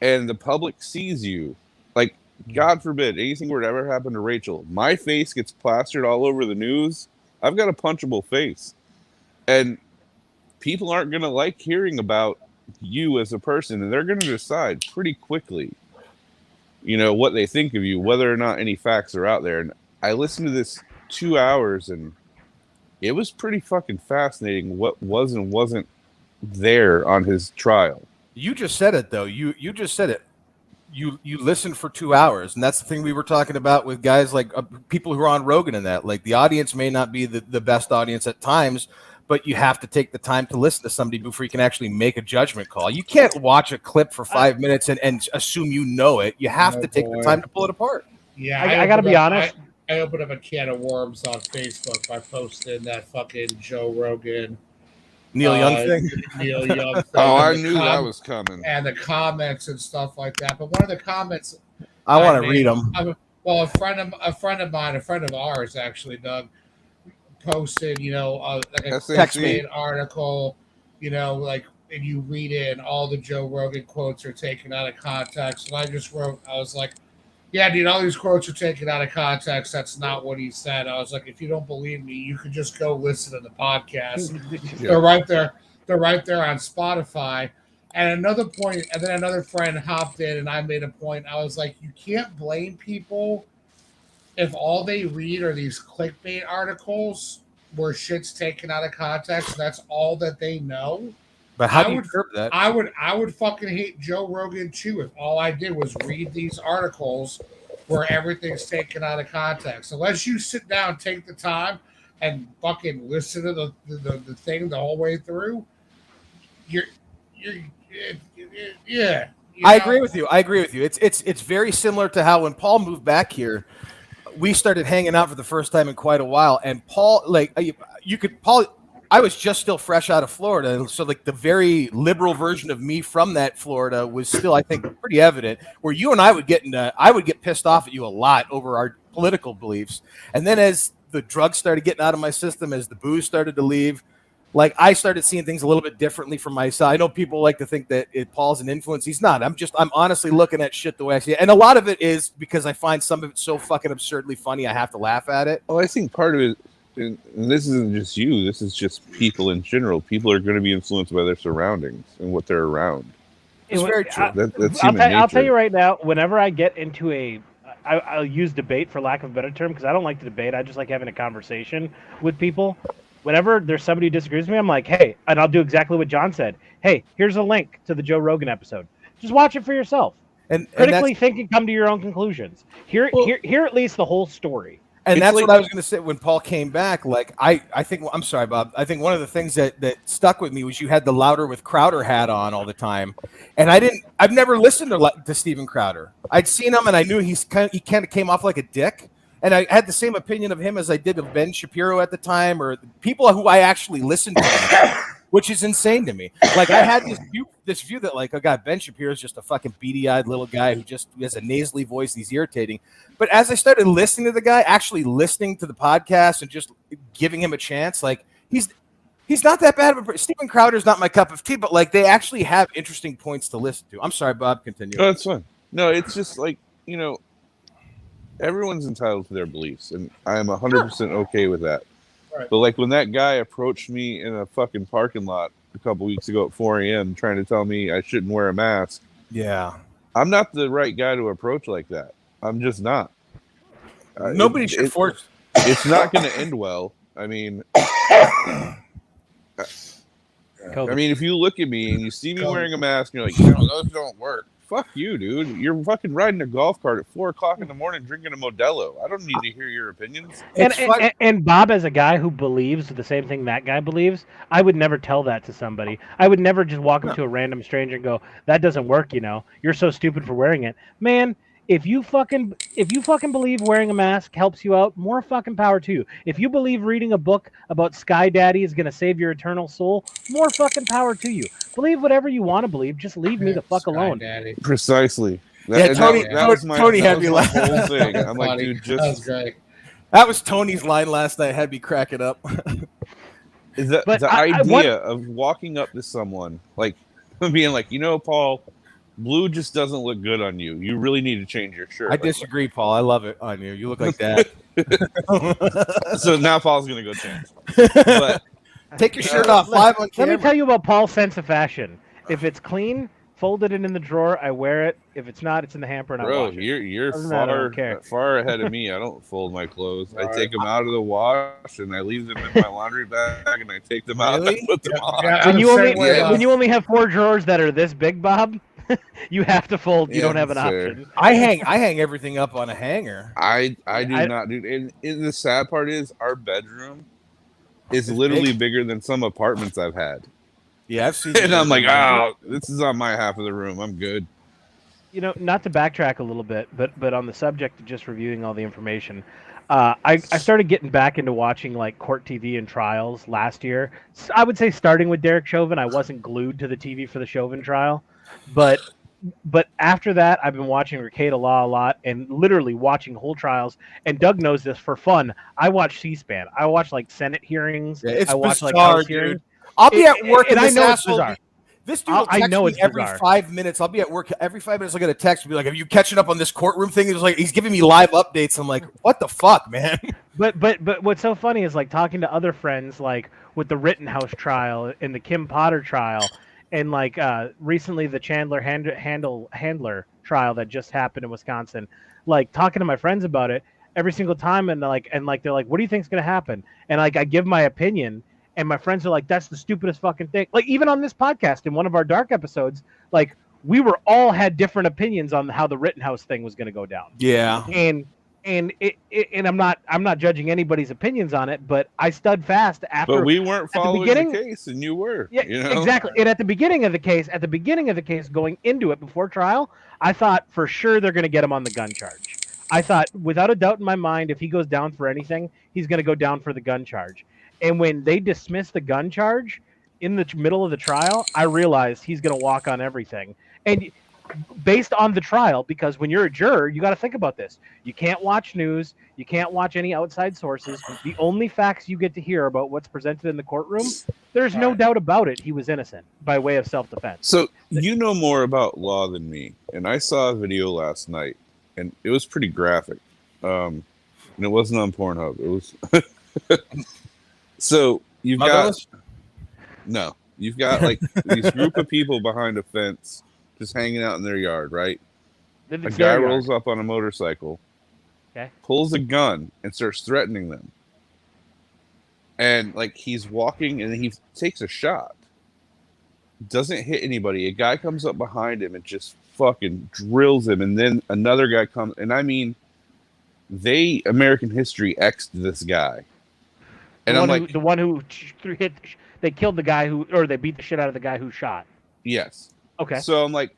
and the public sees you. Like, God forbid anything were to ever happen to Rachel, my face gets plastered all over the news. I've got a punchable face, and people aren't gonna like hearing about you as a person, and they're gonna decide pretty quickly, what they think of you, whether or not any facts are out there. And I listened to this 2 hours, and it was pretty fucking fascinating what was and wasn't there on his trial. You just said it, though. You just said it. You listened for 2 hours, and that's the thing we were talking about with guys like people who are on Rogan and that. Like, the audience may not be the best audience at times, but you have to take the time to listen to somebody before you can actually make a judgment call. You can't watch a clip for 5 minutes and assume you know it. You have to take the time to pull it apart. Yeah, I got to be honest. I opened up a can of worms on Facebook by posting that fucking Joe Rogan Neil Young thing. Neil Young thing. Oh, I knew that was coming. And the comments and stuff like that. But one of the comments I want to read them. Well, a friend of mine, a friend of ours, actually, Doug, posted, like a clickbait article, like, and you read it, and all the Joe Rogan quotes are taken out of context. And I just wrote, I was like, yeah, dude, all these quotes are taken out of context. That's not what he said. I was like, if you don't believe me, you could just go listen to the podcast. Yeah. They're right there. They're right there on Spotify. And another point, and then another friend hopped in, and I made a point. I was like, you can't blame people if all they read are these clickbait articles where shit's taken out of context. That's all that they know. But how do you curb that? I would fucking hate Joe Rogan too if all I did was read these articles where everything's taken out of context. Unless you sit down, take the time, and fucking listen to the thing the whole way through, yeah. I agree with you. It's very similar to how when Paul moved back here, we started hanging out for the first time in quite a while. And Paul, I was just still fresh out of Florida. So like the very liberal version of me from that Florida was still, I think, pretty evident, where you and I would get pissed off at you a lot over our political beliefs. And then as the drugs started getting out of my system, as the booze started to leave, like I started seeing things a little bit differently from myself. I know people like to think that Paul's an influence. He's not. I'm honestly looking at shit the way I see it. And a lot of it is because I find some of it so fucking absurdly funny I have to laugh at it. Well, I think part of it, and this isn't just you, this is just people in general. People are going to be influenced by their surroundings and what they're around. It's very true. That's human nature. I'll tell you right now, whenever I get into I'll use debate for lack of a better term, because I don't like to debate. I just like having a conversation with people. Whenever there's somebody who disagrees with me, I'm like, hey, and I'll do exactly what John said. Hey, here's a link to the Joe Rogan episode. Just watch it for yourself. And critically think and come to your own conclusions. Hear at least the whole story. And that's what I was going to say when Paul came back. Like, I think, I'm sorry, Bob. I think one of the things that stuck with me was you had the Louder with Crowder hat on all the time. And I've never listened to Steven Crowder. I'd seen him and I knew he kind of came off like a dick. And I had the same opinion of him as I did of Ben Shapiro at the time, or people who I actually listened to, which is insane to me. Like, I had this view that, like, oh God, Ben Shapiro is just a fucking beady-eyed little guy who has a nasally voice and he's irritating. But as I started listening to the guy, actually listening to the podcast and just giving him a chance, like, he's not that bad of a Steven Crowder's not my cup of tea, but like they actually have interesting points to listen to. I'm sorry, Bob, continue. No, that's fine. No, it's just like, everyone's entitled to their beliefs, and I am 100% okay with that. Right. But like when that guy approached me in a fucking parking lot a couple weeks ago at 4 a.m. trying to tell me I shouldn't wear a mask. Yeah. I'm not the right guy to approach like that. I'm just not. Nobody should force. It's not going to end well. I mean, if you look at me and you see me wearing a mask, and you're like, those don't work. Fuck you, dude. You're fucking riding a golf cart at 4 o'clock in the morning drinking a Modelo. I don't need to hear your opinions. And Bob, as a guy who believes the same thing that guy believes, I would never tell that to somebody. I would never just walk up to a random stranger and go, that doesn't work, You're so stupid for wearing it. Man, if you fucking believe wearing a mask helps you out, more fucking power to you. If you believe reading a book about Sky Daddy is going to save your eternal soul, more fucking power to you. Believe whatever you want to believe. Just leave me the fuck alone. Daddy. Precisely. Tony had me laugh. laughing. Whole thing. I'm like, Funny. dude, just That was great. That was Tony's line last night. Had me cracking up. is that But the I- idea of walking up to someone like being like, Paul, blue just doesn't look good on you. You really need to change your shirt. I disagree, Paul. I love it on you. You look like that. So now Paul's gonna go change. But take your shirt off live on camera. Let me tell you about Paul's sense of fashion. If it's clean, folded it in the drawer, I wear it. If it's not, it's in the hamper and I bro, wash it. you're Other than that, I don't care. far ahead of me. I don't fold my clothes. I Right. take them out of the wash and I leave them in my laundry bag and I take them out and I put them on. Yeah, When I'm you the only same way, when you only have 4 drawers that are this big, Bob, you have to fold. You Yeah, don't have an that's fair. option. I hang everything up on a hanger. I do I- not, dude. And the sad part is our bedroom is literally bigger than some apartments I've had. Yeah, I've seen. And I'm like, oh, this is on my half of the room. I'm good. Not to backtrack a little bit, but on the subject of just reviewing all the information, I started getting back into watching like court TV and trials last year. I would say starting with Derek Chauvin. I wasn't glued to the TV for the Chauvin trial, but after that, I've been watching Rekieta Law a lot and literally watching whole trials. And Doug knows this for fun. I watch C-SPAN. I watch like Senate hearings. Yeah, it's I watch like bizarre, House dude. hearings. I'll be at work and I this know it's asshole bizarre. This dude will I text know me it's every bizarre. 5 minutes. I'll be at work every 5 minutes. I'll get a text and be like, "Are you catching up on this courtroom thing?" He's like, he's giving me live updates. I'm like, "What the fuck, man?" But what's so funny is like talking to other friends, like with the Rittenhouse trial and the Kim Potter trial, and like recently the Chandler Handler trial that just happened in Wisconsin. Like talking to my friends about it every single time, and they're like, "What do you think's gonna happen?" And like I give my opinion. And my friends are like, that's the stupidest fucking thing. Like, even on this podcast, in one of our dark episodes, like, we were all had different opinions on how the Rittenhouse thing was going to go down. Yeah. And I'm not judging anybody's opinions on it, but I stood fast after. But we weren't following beginning- the case, and you were. Yeah, exactly. And at the beginning of the case, going into it before trial, I thought for sure they're going to get him on the gun charge. I thought, without a doubt in my mind, if he goes down for anything, he's going to go down for the gun charge. And when they dismissed the gun charge in the middle of the trial, I realized he's going to walk on everything. And based on the trial, because when you're a juror, you got to think about this. You can't watch news. You can't watch any outside sources. The only facts you get to hear about what's presented in the courtroom, there's no doubt about it. He was innocent by way of self-defense. So you know more about law than me. And I saw a video last night, and it was pretty graphic. And it wasn't on Pornhub. It was... So you've got like these group of people behind a fence just hanging out in their yard, right? A guy rolls up on a motorcycle, pulls a gun and starts threatening them. And like he's walking and he takes a shot. Doesn't hit anybody. A guy comes up behind him and just fucking drills him. And then another guy comes, and I mean, American history X'd this guy. And I'm like, the one who they killed the guy or they beat the shit out of the guy who shot. Yes. Okay. So I'm like,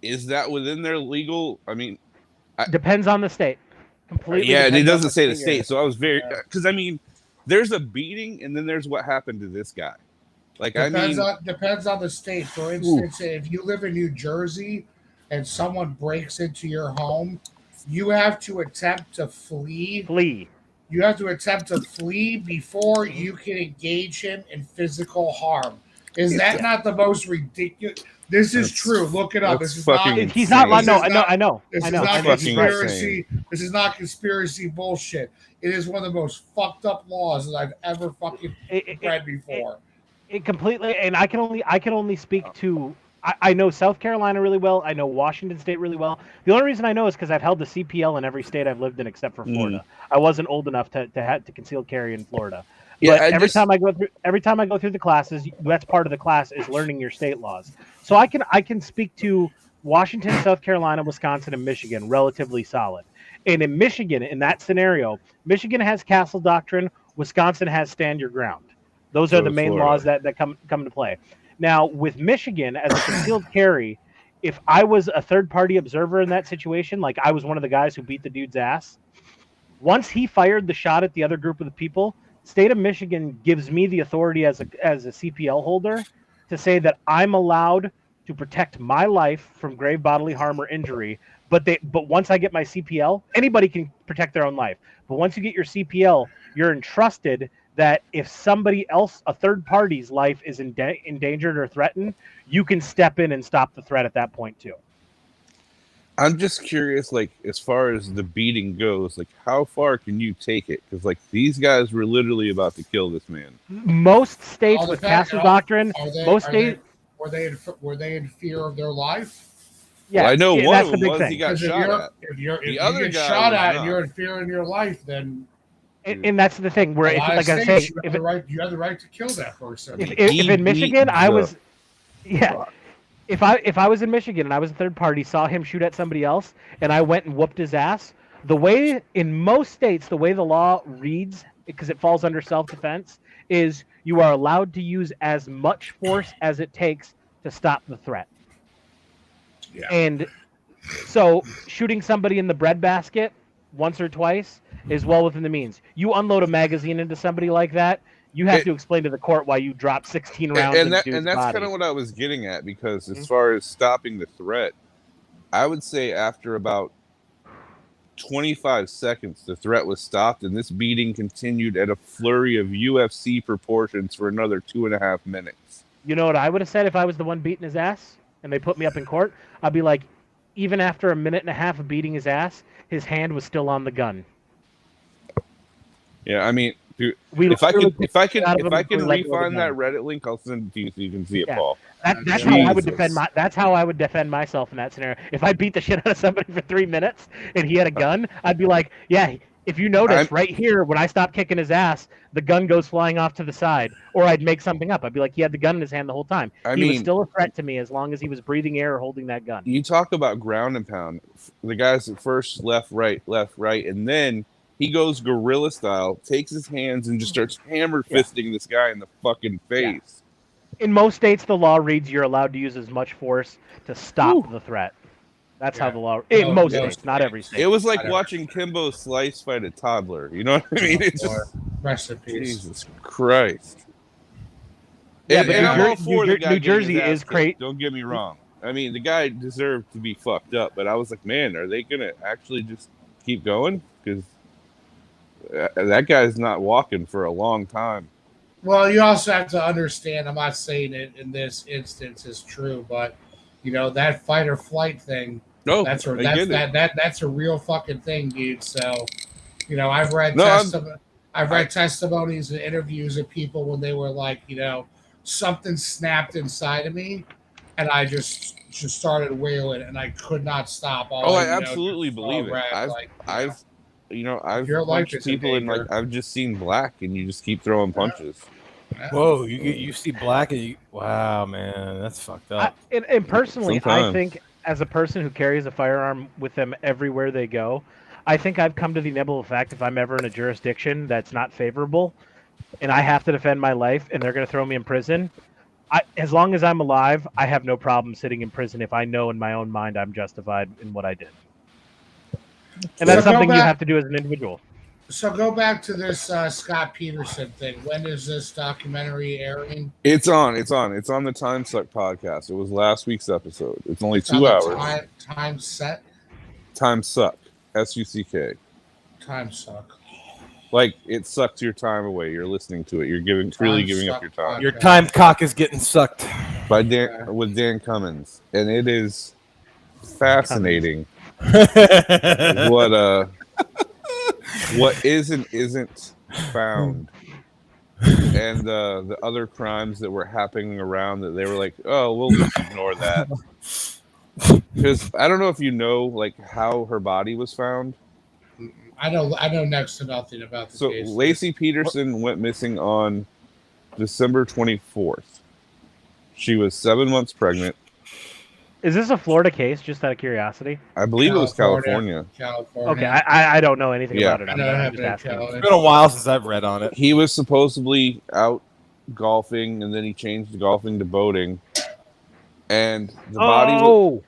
is that within their legal? I mean, depends on the state. Completely. Yeah, and it doesn't say the state. So I was very, because I mean, there's a beating, and then there's what happened to this guy. Like, depends on the state. For instance, if you live in New Jersey and someone breaks into your home, you have to attempt to flee. You have to attempt to flee before you can engage him in physical harm. Is that not the most ridiculous? This is true. Look it up. This is not. He's not. I know. This is not conspiracy. This is not conspiracy bullshit. It is one of the most fucked up laws that I've ever fucking read before. It completely, and I can only speak to. I know South Carolina really well. I know Washington State really well. The only reason I know is because I've held the CPL in every state I've lived in except for Florida. I wasn't old enough to conceal carry in Florida. Yeah, but every time I go through the classes, that's part of the class is learning your state laws. So I can speak to Washington, South Carolina, Wisconsin, and Michigan relatively solid. And in Michigan, in that scenario, Michigan has castle doctrine. Wisconsin has stand your ground. Those are the main laws that come to play. Now, with Michigan as a concealed carry, if I was a third-party observer in that situation, like I was one of the guys who beat the dude's ass, once he fired the shot at the other group of the people, state of Michigan gives me the authority as a CPL holder to say that I'm allowed to protect my life from grave bodily harm or injury But once I get my CPL, anybody can protect their own life. But once you get your CPL, you're entrusted that if somebody else, a third party's life is endangered or threatened, you can step in and stop the threat at that point too. I'm just curious, like, as far as the beating goes, like, how far can you take it? Because, like, these guys were literally about to kill this man. Most states with castle doctrine, were they in fear of their life? Yeah, well, I know one of them was he got shot at. If you get shot at and you're in fear of your life, then. And that's the thing. Where, like I say, you have the right to kill that person. If in Michigan, I was, yeah. If I was in Michigan and I was a third party, saw him shoot at somebody else, and I went and whooped his ass, the way in most states, the way the law reads, because it falls under self-defense, is you are allowed to use as much force as it takes to stop the threat. Yeah. And so shooting somebody in the breadbasket once or twice is well within the means. You unload a magazine into somebody like that, you have to explain to the court why you dropped 16 rounds. And that's kind of what I was getting at, because as far as stopping the threat, I would say after about 25 seconds, the threat was stopped, and this beating continued at a flurry of UFC proportions for another 2.5 minutes. You know what I would have said if I was the one beating his ass and they put me up in court? I'd be like, even after 1.5 minutes of beating his ass, his hand was still on the gun. Yeah, I mean, dude, if I can refine that Reddit link, I'll send it to you so you can see it, Paul. That's how I would defend that's how I would defend myself in that scenario. If I beat the shit out of somebody for 3 minutes and he had a gun, I'd be like, yeah. If you notice right here, when I stopped kicking his ass, the gun goes flying off to the side. Or I'd make something up. I'd be like, he had the gun in his hand the whole time. He was still a threat to me as long as he was breathing air or holding that gun. You talk about ground and pound. The guys at first left, right, and then he goes guerrilla style, takes his hands and just starts hammer fisting this guy in the fucking face. Yeah. In most states, the law reads you're allowed to use as much force to stop the threat. That's how the law. In most states, not every state. It was like watching Kimbo Slice fight a toddler. You know what I mean? It's just Jesus Christ. Yeah, but New Jersey is crazy. Don't get me wrong. I mean, the guy deserved to be fucked up, but I was like, man, are they gonna actually just keep going? Because that guy's not walking for a long time. Well, you also have to understand. I'm not saying it in this instance is true, but you know that fight or flight thing. No, that's a real fucking thing, dude. So, you know, I've read testimonies and interviews of people when they were like, you know, something snapped inside of me, and I just started wailing, and I could not stop. I absolutely believe it. I've punched people and like I've just seen black, and you just keep throwing punches. Whoa, you see black and wow, man, that's fucked up. And personally, I think as a person who carries a firearm with them everywhere they go, I think I've come to the inevitable fact if I'm ever in a jurisdiction that's not favorable and I have to defend my life and they're going to throw me in prison, as long as I'm alive, I have no problem sitting in prison if I know in my own mind I'm justified in what I did. And that's something you have to do as an individual. So go back to this Scott Peterson thing. When is this documentary airing? It's on the Time Suck podcast. It was last week's episode. It's only 2 hours. Time Suck. SUCK. Time Suck. Like it sucks your time away. You're listening to it. You're giving up your time. Your time cock is getting sucked. With Dan Cummins, and it is fascinating. What isn't found, and the other crimes that were happening around that they were like, oh, we'll just ignore that. Because I don't know if you know like how her body was found. I know next to nothing about the case. So Lacey Peterson went missing on December 24th. She was 7 months pregnant. Is this a Florida case, just out of curiosity? I believe it was California. Okay, I don't know anything about it. I'm just asking. It's been a while since I've read on it. He was supposedly out golfing, and then he changed golfing to boating. And the body...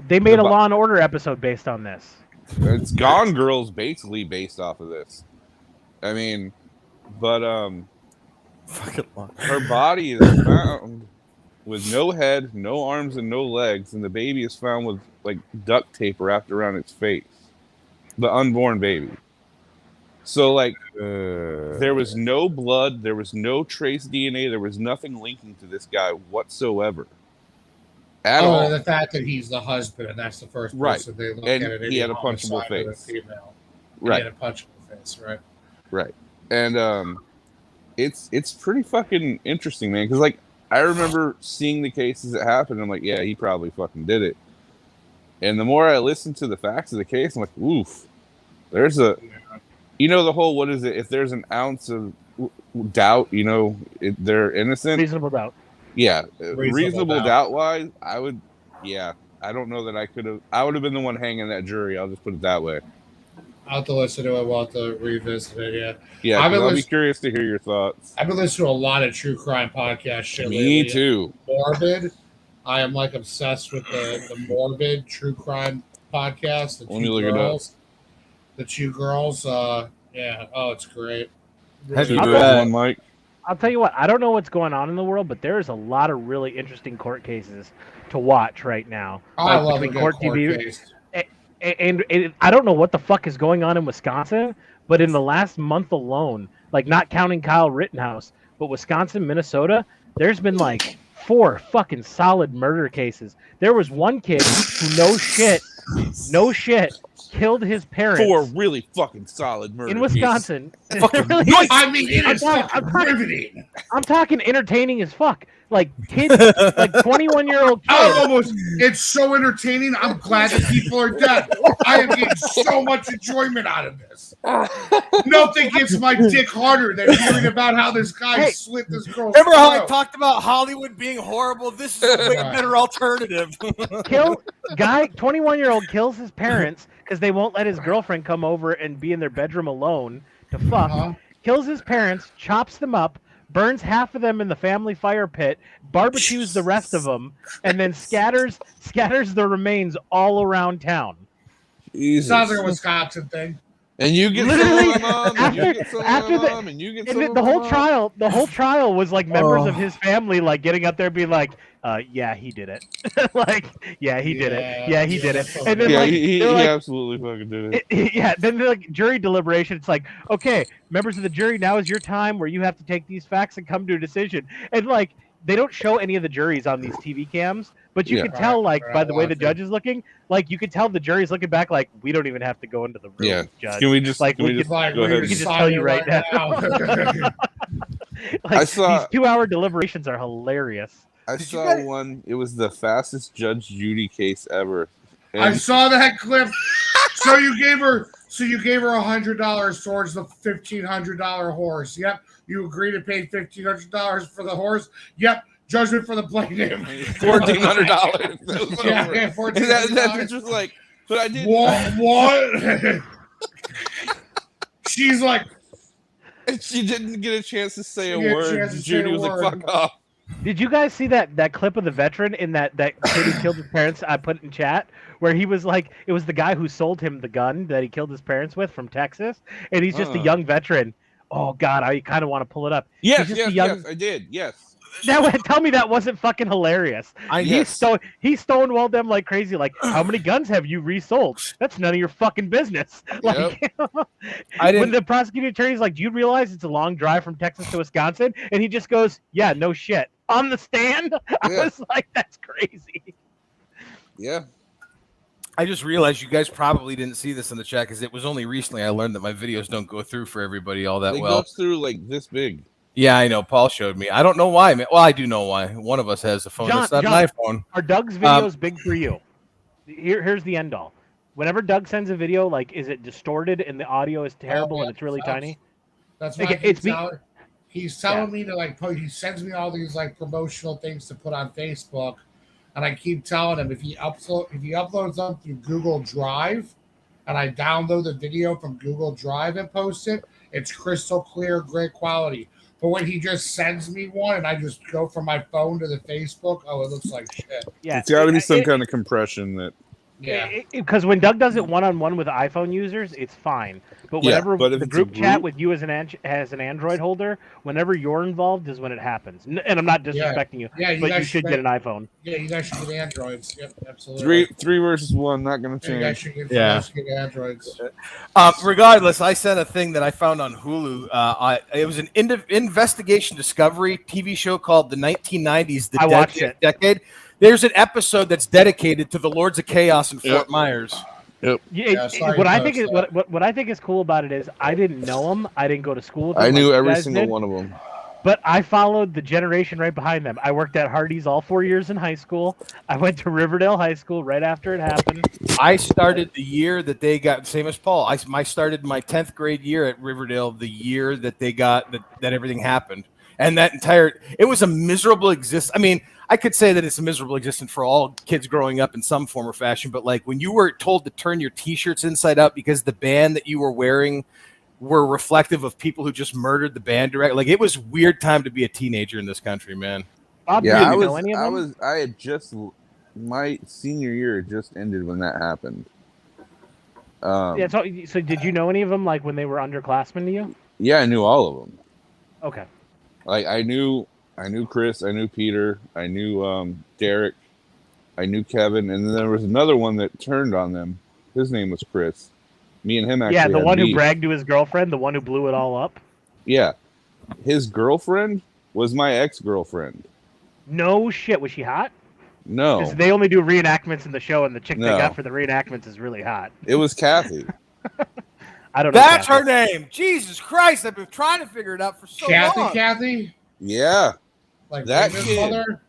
they made a Law & Order episode based on this. It's Gone Girl's basically based off of this. I mean, but her body is found with no head, no arms, and no legs, and the baby is found with like duct tape wrapped around its face. The unborn baby. So like, there was no blood, there was no trace DNA, there was nothing linking to this guy whatsoever. At all. The fact that he's the husband, and that's the first person they look and at it. He had a punchable face. Female. Right. He had a punchable face. Right. Right. And it's pretty fucking interesting, man. Because like I remember seeing the cases that happened. I'm like, yeah, he probably fucking did it. And the more I listened to the facts of the case, I'm like, oof. There's a, the whole, what is it? If there's an ounce of doubt, they're innocent. Reasonable doubt. Yeah, reasonable doubt wise, I don't know that I would have been the one hanging that jury. I'll just put it that way. I'll have to listen to it. We'll have to revisit it. Yeah. Yeah, I'll be curious to hear your thoughts. I've been listening to a lot of true crime podcast shit Me lately. too. Morbid. I am like obsessed with the morbid true crime podcast. Let me look it up. The two girls. Yeah. Oh, it's great. One, Mike. I'll tell you what, I don't know what's going on in the world, but there's a lot of really interesting court cases to watch right now. I love a good court case. And I don't know what the fuck is going on in Wisconsin, but in the last month alone, like not counting Kyle Rittenhouse, but Wisconsin, Minnesota, there's been like 4 fucking solid murder cases. There was one kid who no shit, killed his parents. 4 really fucking solid murder in Wisconsin. I mean, it is fucking riveting. I'm talking entertaining as fuck. Like kids, like 21-year-old kids. It's so entertaining. I'm glad that people are dead. I am getting so much enjoyment out of this. Nothing gets my dick harder than hearing about how this guy slit this girl's Remember how I throat. talked about Hollywood being horrible? This is a way better alternative. 21-year-old kills his parents because they won't let his girlfriend come over and be in their bedroom alone to fuck. Kills his parents, chops them up, burns half of them in the family fire pit, barbecues the rest of them, and then scatters the remains all around town. Jesus. Sounds like a Wisconsin thing. And you get Literally, some of them, and you get some of them, and you get some of them. The whole trial was like members of his family like getting up there being like, yeah, he did it. Like, yeah, he did it. Yeah, he did it. And then he absolutely fucking did it. Then like jury deliberation, it's like, okay, members of the jury, now is your time where you have to take these facts and come to a decision. And like they don't show any of the juries on these TV cams, but you can tell like by the way the judge is looking, like you can tell the jury's looking back like we don't even have to go into the room. Yeah. Judge. Can we just go ahead? We can just tell you right now. Like, these 2-hour deliberations are hilarious. I saw one. It was the fastest Judge Judy case ever. And I saw that clip. So you gave her $100 towards the $1,500 horse. Yep. You agreed to pay $1,500 for the horse. Yep. Judgment for the plaintiff. $1,400. Yeah, $1,400. That's just like, but I did. What? She's like, she didn't get a chance to say a word. Judy was like, "Fuck off." Did you guys see that clip of the veteran in that kid who killed his parents? I put in chat where he was like, it was the guy who sold him the gun that he killed his parents with from Texas, and he's just a young veteran. Oh God, I kind of want to pull it up. Yes, yes, I did. Yes. Tell me that wasn't fucking hilarious. He stonewalled them like crazy. Like, how many guns have you resold? That's none of your fucking business. Like, when the prosecuting attorney's like, "Do you realize it's a long drive from Texas to Wisconsin?" And he just goes, "Yeah, no shit." On the stand, I was like, "That's crazy." Yeah. I just realized you guys probably didn't see this in the chat because it was only recently I learned that my videos don't go through for everybody all that well. It goes through like this big. Yeah, I know. Paul showed me. I don't know why. Well, I do know why. One of us has a phone. It's not an iPhone. Are Doug's videos big for you? Here's the end all. Whenever Doug sends a video, like, is it distorted and the audio is terrible and it's really tiny? That's why he's telling me to like he sends me all these like promotional things to put on Facebook, and I keep telling him if he uploads them through Google Drive, and I download the video from Google Drive and post it, it's crystal clear, great quality. But when he just sends me one and I just go from my phone to the Facebook, it looks like shit. Yeah, it's got to be some kind of compression that. Yeah. Because when Doug does it one-on-one with iPhone users, it's fine. But whenever but if the it's a group chat group- with you as an Android holder, whenever you're involved is when it happens. And I'm not disrespecting you, Yeah, but you should get an iPhone. Yeah, you guys should get Androids. Yep, absolutely. Three versus one, not gonna You guys change. should get Androids. Regardless, I sent a thing that I found on Hulu. It was an investigation discovery TV show called the 1990s. I watched it. Decade. There's an episode that's dedicated to the Lords of Chaos in Fort Myers. What I think is cool about it is I didn't know them. I didn't go to school with them. I knew like every single one of them. But I followed the generation right behind them. I worked at Hardee's all 4 years in high school. I went to Riverdale High School right after it happened. I started the year that they got, same as Paul. I started my 10th grade year at Riverdale the year that they got that everything happened. And it was a miserable existence. I mean, I could say that it's a miserable existence for all kids growing up in some form or fashion. But like when you were told to turn your T-shirts inside out because the band that you were wearing were reflective of people who just murdered the band director. Like it was a weird time to be a teenager in this country, man. Bob, Yeah, I had just my senior year had just ended when that happened. So did you know any of them like when they were underclassmen to you? Yeah, I knew all of them. Okay. Like I knew Chris, I knew Peter, I knew Derek, I knew Kevin, and then there was another one that turned on them. His name was Chris. Me and him actually. Yeah, the one beef. who bragged to his girlfriend, the one who blew it all up. Yeah, his girlfriend was my ex-girlfriend. No shit, was she hot? No, because they only do reenactments in the show, and the chick they No. got for the reenactments is really hot. it was Kathy. I don't know. That's Kathy. her name. Jesus Christ, I've been trying to figure it out for so long. Kathy? Yeah, Like that Raymond's kid. mother?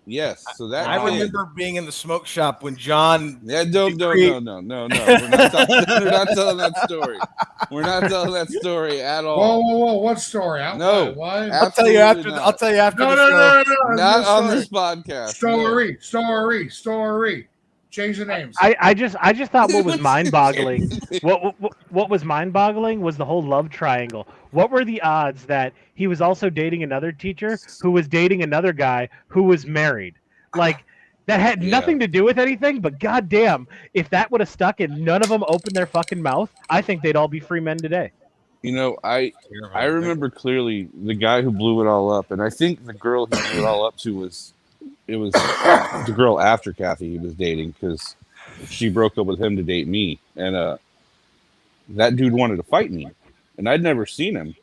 Yes. So that I kid- remember being in the smoke shop when John. Yeah, no. We're not telling that story. We're not telling that story at all. Whoa. What story? No. What? I'll tell you after. Absolutely not. I'll tell you after No, the show. no. Not on story. this podcast. Story. Change the names. I just thought what was mind-boggling. What was mind-boggling was the whole love triangle. What were the odds that he was also dating another teacher who was dating another guy who was married? Like that had nothing to do with anything. But goddamn, if that would have stuck and none of them opened their fucking mouth, I think they'd all be free men today. You know, I remember clearly the guy who blew it all up, and I think the girl he blew it all up to was the girl after Kathy he was dating because she broke up with him to date me, and that dude wanted to fight me, and I'd never seen him,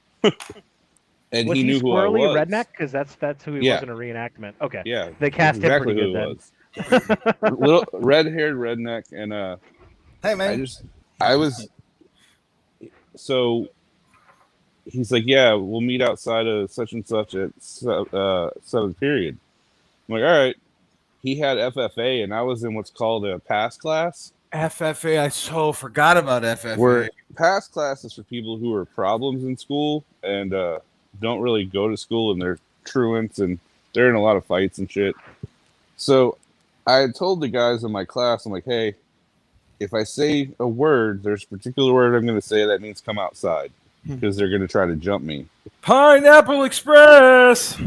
and was he knew who I squirrely was. Redneck? Because that's who he was in a reenactment. Okay, Yeah, they cast him pretty good then. Little red-haired redneck, and Hey man, I was so. He's like, yeah, we'll meet outside of such and such at 7th period. I'm like, all right. He had FFA, and I was in what's called a pass class. FFA. I so forgot about FFA. Where pass class is for people who are problems in school and don't really go to school, and they're truants, and they're in a lot of fights and shit. So I had told the guys in my class, I'm like, hey, if I say a word, there's a particular word I'm going to say that means come outside. Because they're going to try to jump me. Pineapple Express.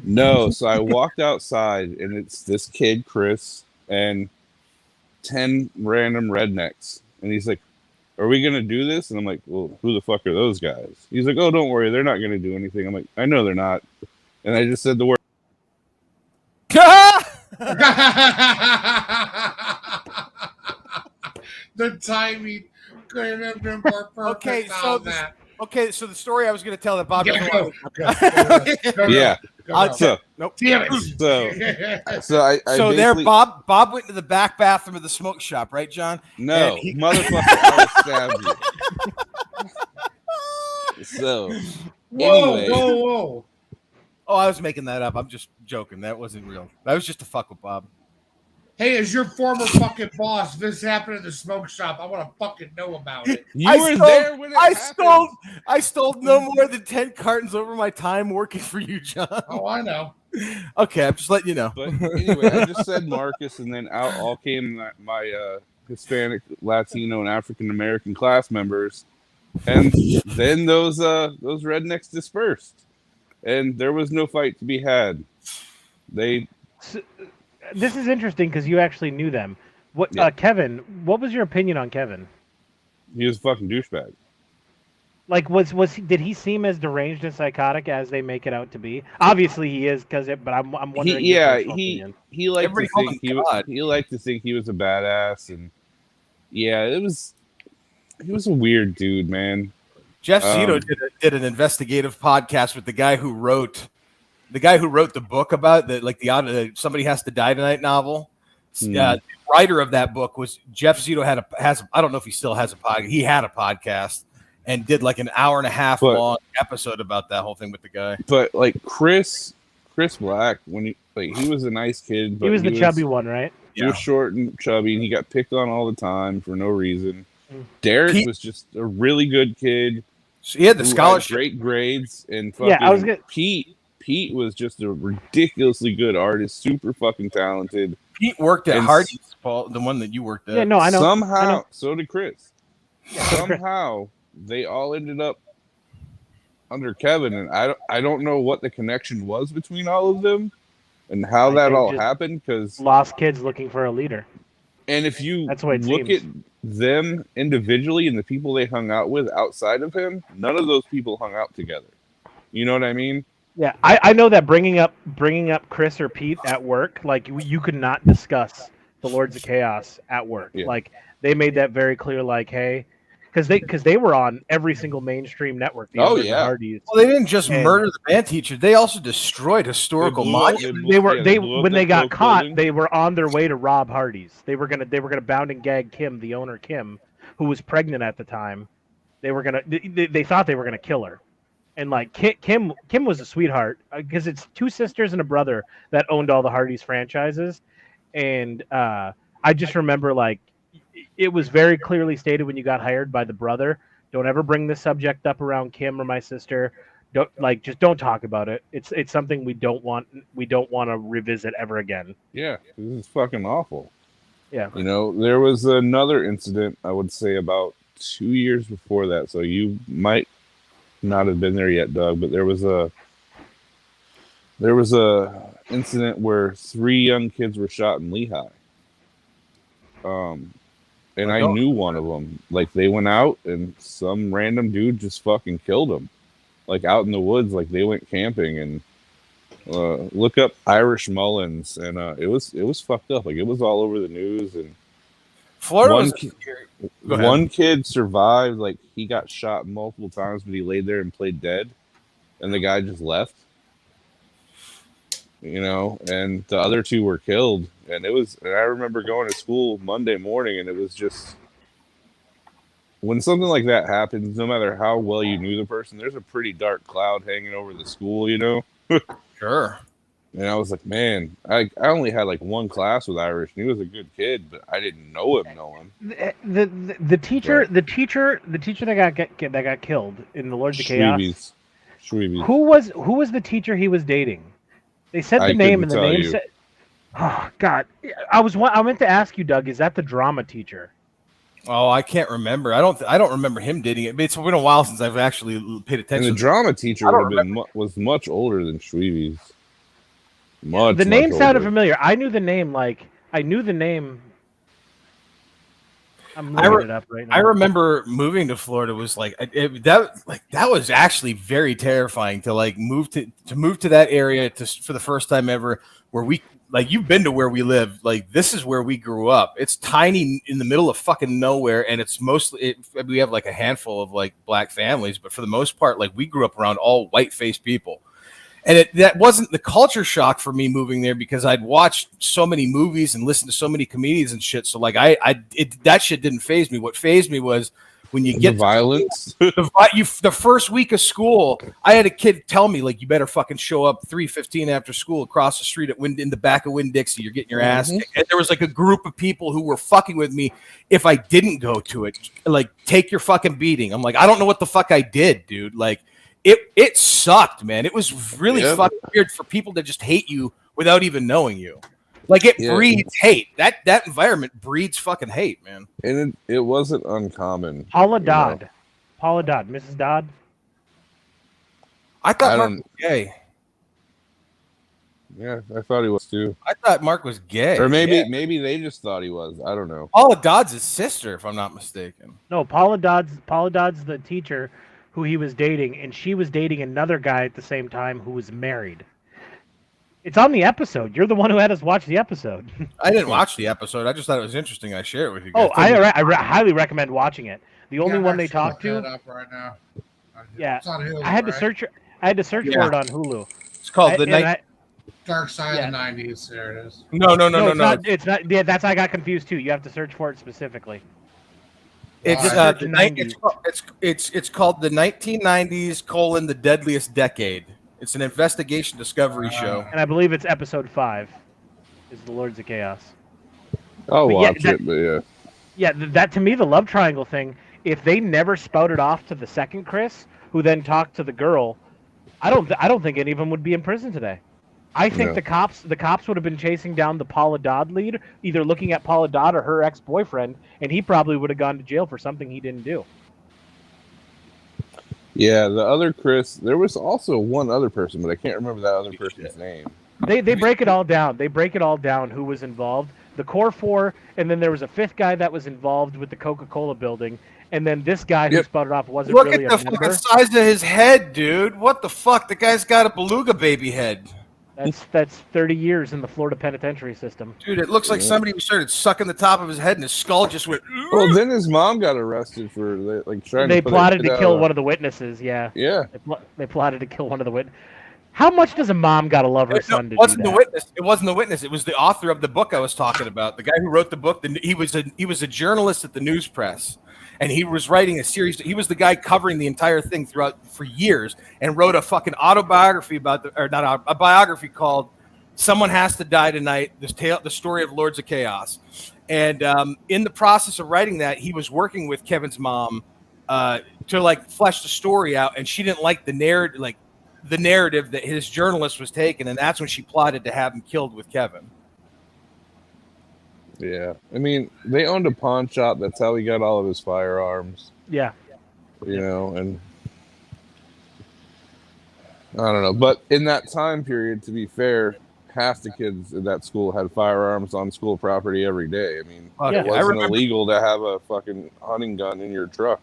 No, so I walked outside, and it's this kid, Chris, and 10 random rednecks. And he's like, are we going to do this? And I'm like, well, who the fuck are those guys? He's like, oh, don't worry. They're not going to do anything. I'm like, I know they're not. And I just said the word. The timing couldn't have been more perfect. Okay, so the story I was going to tell that Bob doesn't want. Yeah. Nope. Damn it. So I so there, Bob went into the back bathroom of the smoke shop, right, John? No, motherfucker, I would stab you. So, anyway. Whoa. Oh, I was making that up. I'm just joking. That wasn't real. That was just to fuck with Bob. Hey, as your former fucking boss, if this happened in the smoke shop, I want to fucking know about it. You were there when it happened. I stole no more than 10 cartons over my time working for you, John. Oh, I know. Okay, I'm just letting you know. But anyway, I just said Marcus, and then out all came my Hispanic, Latino, and African American class members, and then those rednecks dispersed, and there was no fight to be had. This is interesting because you actually knew them. What Kevin? What was your opinion on Kevin? He was a fucking douchebag. Like, did he seem as deranged and psychotic as they make it out to be? Obviously, he is, but I'm wondering. He liked to think he liked to think he was a badass, and he was a weird dude, man. Jeff Zito did an investigative podcast with the guy who wrote the book about the Somebody Has to Die Tonight novel. The writer of that book was Jeff Zito. I don't know if he still has a podcast. He had a podcast and did like an hour and a half long episode about that whole thing with the guy. But like Chris Black, when he was a nice kid, but he was the chubby one, right? He was short and chubby, and he got picked on all the time for no reason. Derek was just a really good kid. He had the scholarship, great grades, and fucking Pete was just a ridiculously good artist, super fucking talented. Pete worked at Hardee's, Paul, the one that you worked at. Yeah, no, I know. Somehow, so did Chris. Somehow, they all ended up under Kevin, and I don't know what the connection was between all of them and how that all happened. Because lost kids looking for a leader. And if you look at them individually and the people they hung out with outside of him, none of those people hung out together. You know what I mean? Yeah, I know that bringing up Chris or Pete at work, like you could not discuss the Lords of Chaos at work. Yeah. Like they made that very clear. Like, hey, because they were on every single mainstream network. Hardee's. Well, they didn't just murder the band teacher; they also destroyed historical monuments. When they got caught, building. They were on their way to rob Hardee's. They were gonna bound and gag Kim, the owner Kim, who was pregnant at the time. They thought they were gonna kill her. And like Kim was a sweetheart because it's two sisters and a brother that owned all the Hardee's franchises, and I just remember like it was very clearly stated when you got hired by the brother, don't ever bring this subject up around Kim or my sister. Just don't talk about it. It's something we don't want to revisit ever again. Yeah, this is fucking awful. Yeah, there was another incident I would say about 2 years before that, so you might not have been there yet, Doug, but there was a incident where 3 young kids were shot in Lehigh. And I knew one of them. Like they went out and some random dude just fucking killed them, like out in the woods. Like they went camping and look up Irish Mullins, and it was fucked up. Like it was all over the news. And Florida one kid survived. Like he got shot multiple times, but he laid there and played dead, and the guy just left. And the other 2 were killed. And I remember going to school Monday morning, and it was just, when something like that happens, no matter how well you knew the person, there's a pretty dark cloud hanging over the school, Sure. And I was like, man, I only had like one class with Irish, and he was a good kid, but I didn't know him. The teacher that got killed in the Lords of Chaos. Shreebies. Who was the teacher he was dating? They said the name, and the name said, "Oh God!" I meant to ask you, Doug. Is that the drama teacher? Oh, I can't remember. I don't remember him dating it. It's been a while since I've actually paid attention. And the drama teacher was much older than Shreebies. The name sounded familiar. I knew the name. I'm looking it up right now. I remember moving to Florida was that was actually very terrifying to move to that area for the first time ever, where we you've been to where we live. Like this is where we grew up. It's tiny in the middle of fucking nowhere, and it's mostly we have like a handful of like black families, but for the most part, like we grew up around all white-faced people. And that wasn't the culture shock for me moving there because I'd watched so many movies and listened to so many comedians and shit. So like that shit didn't faze me. What fazed me was when you get the violence. The first week of school, I had a kid tell me like, you better fucking show up 3:15 after school across the street in the back of Winn-Dixie. You're getting your ass kicked. And there was like a group of people who were fucking with me if I didn't go to it. Like, take your fucking beating. I'm like, I don't know what the fuck I did, dude. Like. It sucked, man. It was really fucking weird for people to just hate you without even knowing you. Like it breeds hate. That environment breeds fucking hate, man. And it wasn't uncommon. Paula Dodd, Mrs. Dodd. I thought Mark was gay. Yeah, I thought he was too. I thought Mark was gay. Or maybe they just thought he was. I don't know. Paula Dodd's his sister, if I'm not mistaken. No, Paula Dodd's the teacher who he was dating, and she was dating another guy at the same time who was married. It's on the episode. You're the one who had us watch the episode. I didn't watch the episode. I just thought it was interesting. I share it with you Oh, guys. I highly recommend watching it. The only one they talked to. Up right now. Yeah, It's on Hulu, I had to right? search. I had to search for it on Hulu. It's called The Night. Dark Side of the 90s. There it is. No. It's not. Yeah, that's I got confused too. You have to search for it specifically. It's Alright. the night. It's called the 1990s: the deadliest decade. It's an investigation discovery show. And I believe it's episode 5. Is the Lords of Chaos. I'll But yeah, watch it, but yeah. Yeah, that to me, the love triangle thing. If they never spouted off to the second Chris, who then talked to the girl, I don't think any of them would be in prison today. I think the cops would have been chasing down the Paula Dodd lead, either looking at Paula Dodd or her ex-boyfriend, and he probably would have gone to jail for something he didn't do. Yeah, the other Chris. There was also one other person, but I can't remember that other person's name. They break it all down. They break it all down who was involved. The core 4, and then there was a 5th guy that was involved with the Coca-Cola building, and then this guy who spouted off wasn't Look really at a the member. fucking size of his head, dude. What the fuck? The guy's got a beluga baby head. That's 30 years in the Florida penitentiary system. Dude, it looks like somebody started sucking the top of his head and his skull just went. Well, then his mom got arrested for like trying. They to put plotted a to kid kill out. one of the witnesses. Yeah. Yeah. They plotted to kill one of the witnesses. How much does a mom gotta love her son to It wasn't do the that? witness. It wasn't the witness. It was the author of the book I was talking about. The guy who wrote the book. He was a journalist at the news press, and he was writing a series. He was the guy covering the entire thing for years, and wrote a fucking autobiography a biography called "Someone Has to Die Tonight." The story of Lords of Chaos, and in the process of writing that, he was working with Kevin's mom to like flesh the story out, and she didn't like the narrative that his journalist was taking, and that's when she plotted to have him killed with Kevin. Yeah. I mean, they owned a pawn shop. That's how he got all of his firearms. Yeah. You know, and I don't know. But in that time period, to be fair, half the kids in that school had firearms on school property every day. I mean, it wasn't illegal to have a fucking hunting gun in your truck.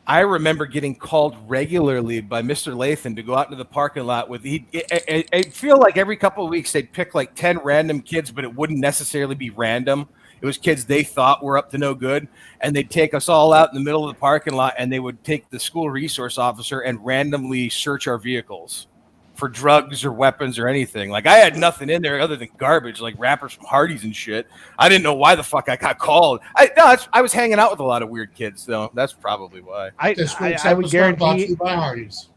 I remember getting called regularly by Mr. Lathan to go out into the parking lot with. I feel like every couple of weeks they'd pick like 10 random kids, but it wouldn't necessarily be random. It was kids they thought were up to no good, and they'd take us all out in the middle of the parking lot, and they would take the school resource officer and randomly search our vehicles for drugs or weapons or anything. Like, I had nothing in there other than garbage, like wrappers from Hardee's and shit. I didn't know why the fuck I got called. I was hanging out with a lot of weird kids, though. That's probably why. I would guarantee. By Hardee's.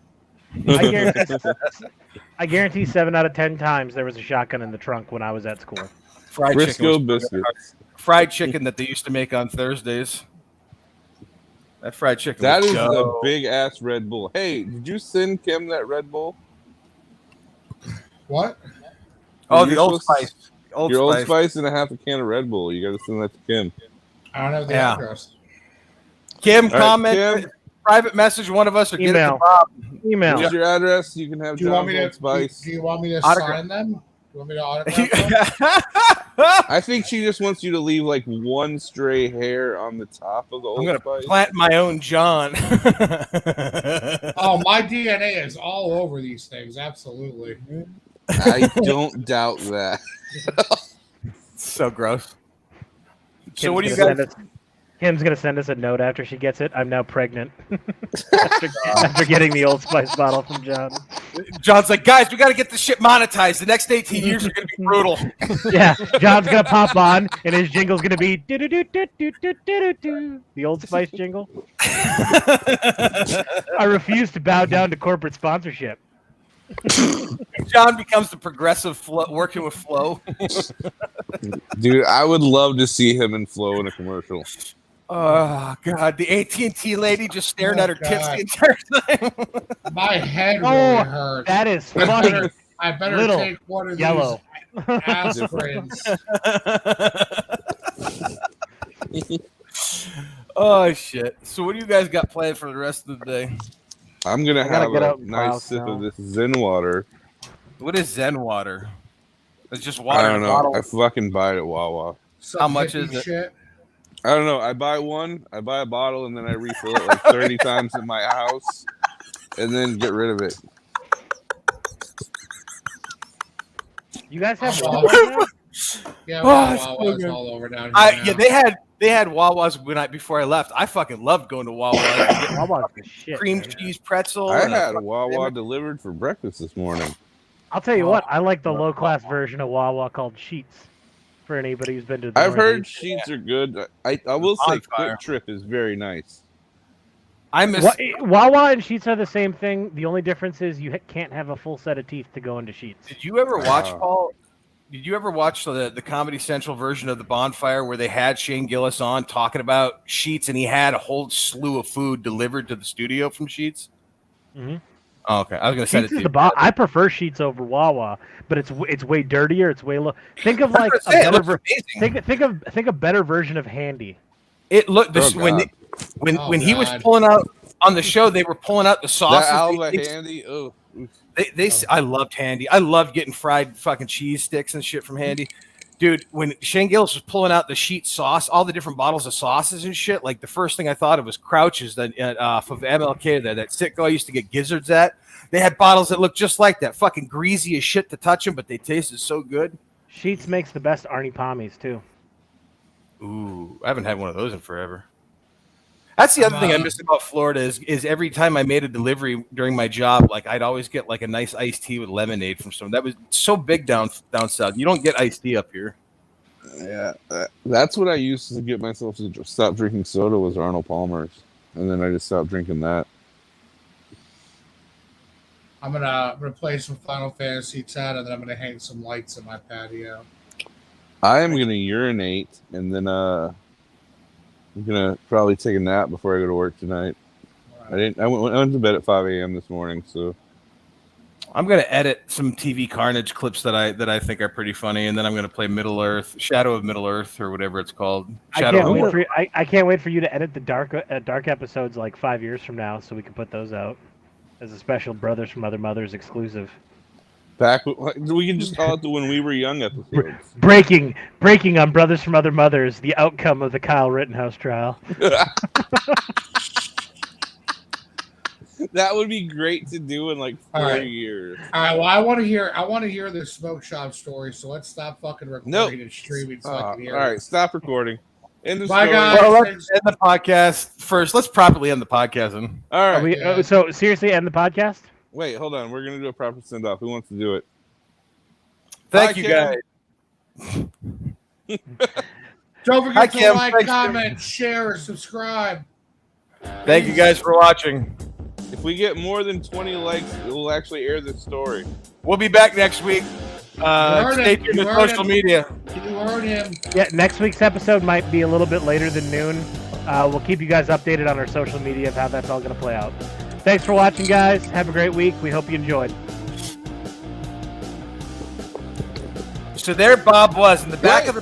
I guarantee 7 out of 10 times there was a shotgun in the trunk when I was at school. Fried Briscoe chicken. biscuits. Fried chicken that they used to make on Thursdays. That fried chicken. That was is dope. a big ass Red Bull. Hey, did you send Kim that Red Bull? What? Oh, the Old Spice. Your Old Spice and a half a can of Red Bull. You got to send that to Kim. I don't have the address. Kim, All right, comment, Kim. Private message one of us or get it to Email. Bob. Email. Here's your address. You can have Do you want me John's to? Old Spice. Do you want me to Autograph. sign them? Do you want me to autograph them? I think she just wants you to leave like one stray hair on the top of the Old I'm going to Spice. plant my own John. Oh, my DNA is all over these things. Absolutely. I don't doubt that. So gross. So Kim's what do you gonna guys? Kim's gonna send us a note after she gets it. I'm now pregnant. after getting the Old Spice bottle from John. John's like, guys, we got to get this shit monetized. The next 18 years are going to be brutal. Yeah, John's gonna pop on, and his jingle's gonna be do-do-do-do-do-do-do-do. The Old Spice jingle. I refuse to bow down to corporate sponsorship. John becomes the progressive working with Flo. Dude, I would love to see him and Flo in a commercial. Oh God, the AT&T lady just staring at her tits the entire time. My head really hurts. That is funny. I better Little take one of yellow. these aspirins. Oh shit! So what do you guys got planned for the rest of the day? I'm going to I gotta have get a out and nice plow sip now. of this Zen water. What is Zen water? It's just water. I don't in a know. bottle. I fucking buy it at Wawa. How much is it? Shit. I don't know. I buy a bottle, and then I refill it like 30 times in my house, and then get rid of it. You guys have Oh, Wawa? Yeah, Oh, Wawa's so all over down here. Yeah, they had Wawas before I left. I fucking loved going to Wawa. Wawa's the shit. Cream man. cheese pretzel. I and a had fucking Wawa sandwich. delivered for breakfast this morning. I'll tell you what, I like the low class version of Wawa called Sheets. For anybody who's been to the I've heard Northeast. sheets are good. I will say Bonfire. Quick Trip is very nice. I miss. Wawa and Sheets are the same thing. The only difference is you can't have a full set of teeth to go into Sheets. Did you ever watch Wow. Paul? Did you ever watch the Comedy Central version of the Bonfire where they had Shane Gillis on talking about Sheets and he had a whole slew of food delivered to the studio from Sheets? Mhm. Oh, okay, I was gonna send it Sheets to is you. I prefer Sheets over Wawa, but it's way dirtier. It's way low. Think of like a That's what I'm saying, it better looks amazing. think of better version of Handy. It looked this Oh, when God. when he was God. pulling out on the show. They were pulling out the sauces. That Alva They- Handy. Oh, I loved Handy. I loved getting fried fucking cheese sticks and shit from Handy. Dude, when Shane Gillis was pulling out the sheet sauce, all the different bottles of sauces and shit, like the first thing I thought of was Crouch's that of MLK there, that sitco I used to get gizzards at. They had bottles that looked just like that, fucking greasy as shit to touch them, but they tasted so good. Sheets makes the best Arnie Pommies too. Ooh, I haven't had one of those in forever. That's the other thing I missed about Florida is every time I made a delivery during my job, like I'd always get like a nice iced tea with lemonade from someone. That was so big down south. You don't get iced tea up here. yeah. That's what I used to get myself to stop drinking soda was Arnold Palmer's, and then I just stopped drinking that. I'm gonna replace with Final Fantasy X, and then I'm gonna hang some lights in my patio. I am gonna urinate, and then I'm gonna probably take a nap before I go to work tonight. I went to bed at 5 a.m. this morning, so I'm gonna edit some TV Carnage clips that I think are pretty funny, and then I'm gonna play Shadow of Middle Earth, or whatever it's called. I can't wait for you to edit the dark episodes like 5 years from now, so we can put those out as a special Brothers from Other Mothers exclusive. we can just call it the When We Were Young episodes. Breaking on Brothers from Other Mothers, the outcome of the Kyle Rittenhouse trial. That would be great to do in like 4 right. years. All right. Well, I want to hear the smoke shop story. So let's stop fucking recording and streaming. So I can hear all right, stop recording. End the Bye, story. guys. Well, let's end the podcast first. Let's properly end the podcast. Then. All right. Yeah. So seriously, end the podcast? Wait, hold on. We're gonna do a proper send off. Who wants to do it? Thank Bye, you, Kim. guys. Don't forget Hi, to Kim. like, Thanks, comment, share, subscribe. Thank you guys for watching. If we get more than 20 likes, we'll actually air this story. We'll be back next week. heard Stay it. tuned You to heard social it. media. You heard him. Yeah, next week's episode might be a little bit later than noon. We'll keep you guys updated on our social media of how that's all going to play out. Thanks for watching, guys. Have a great week. We hope you enjoyed. So there Bob was in the back of the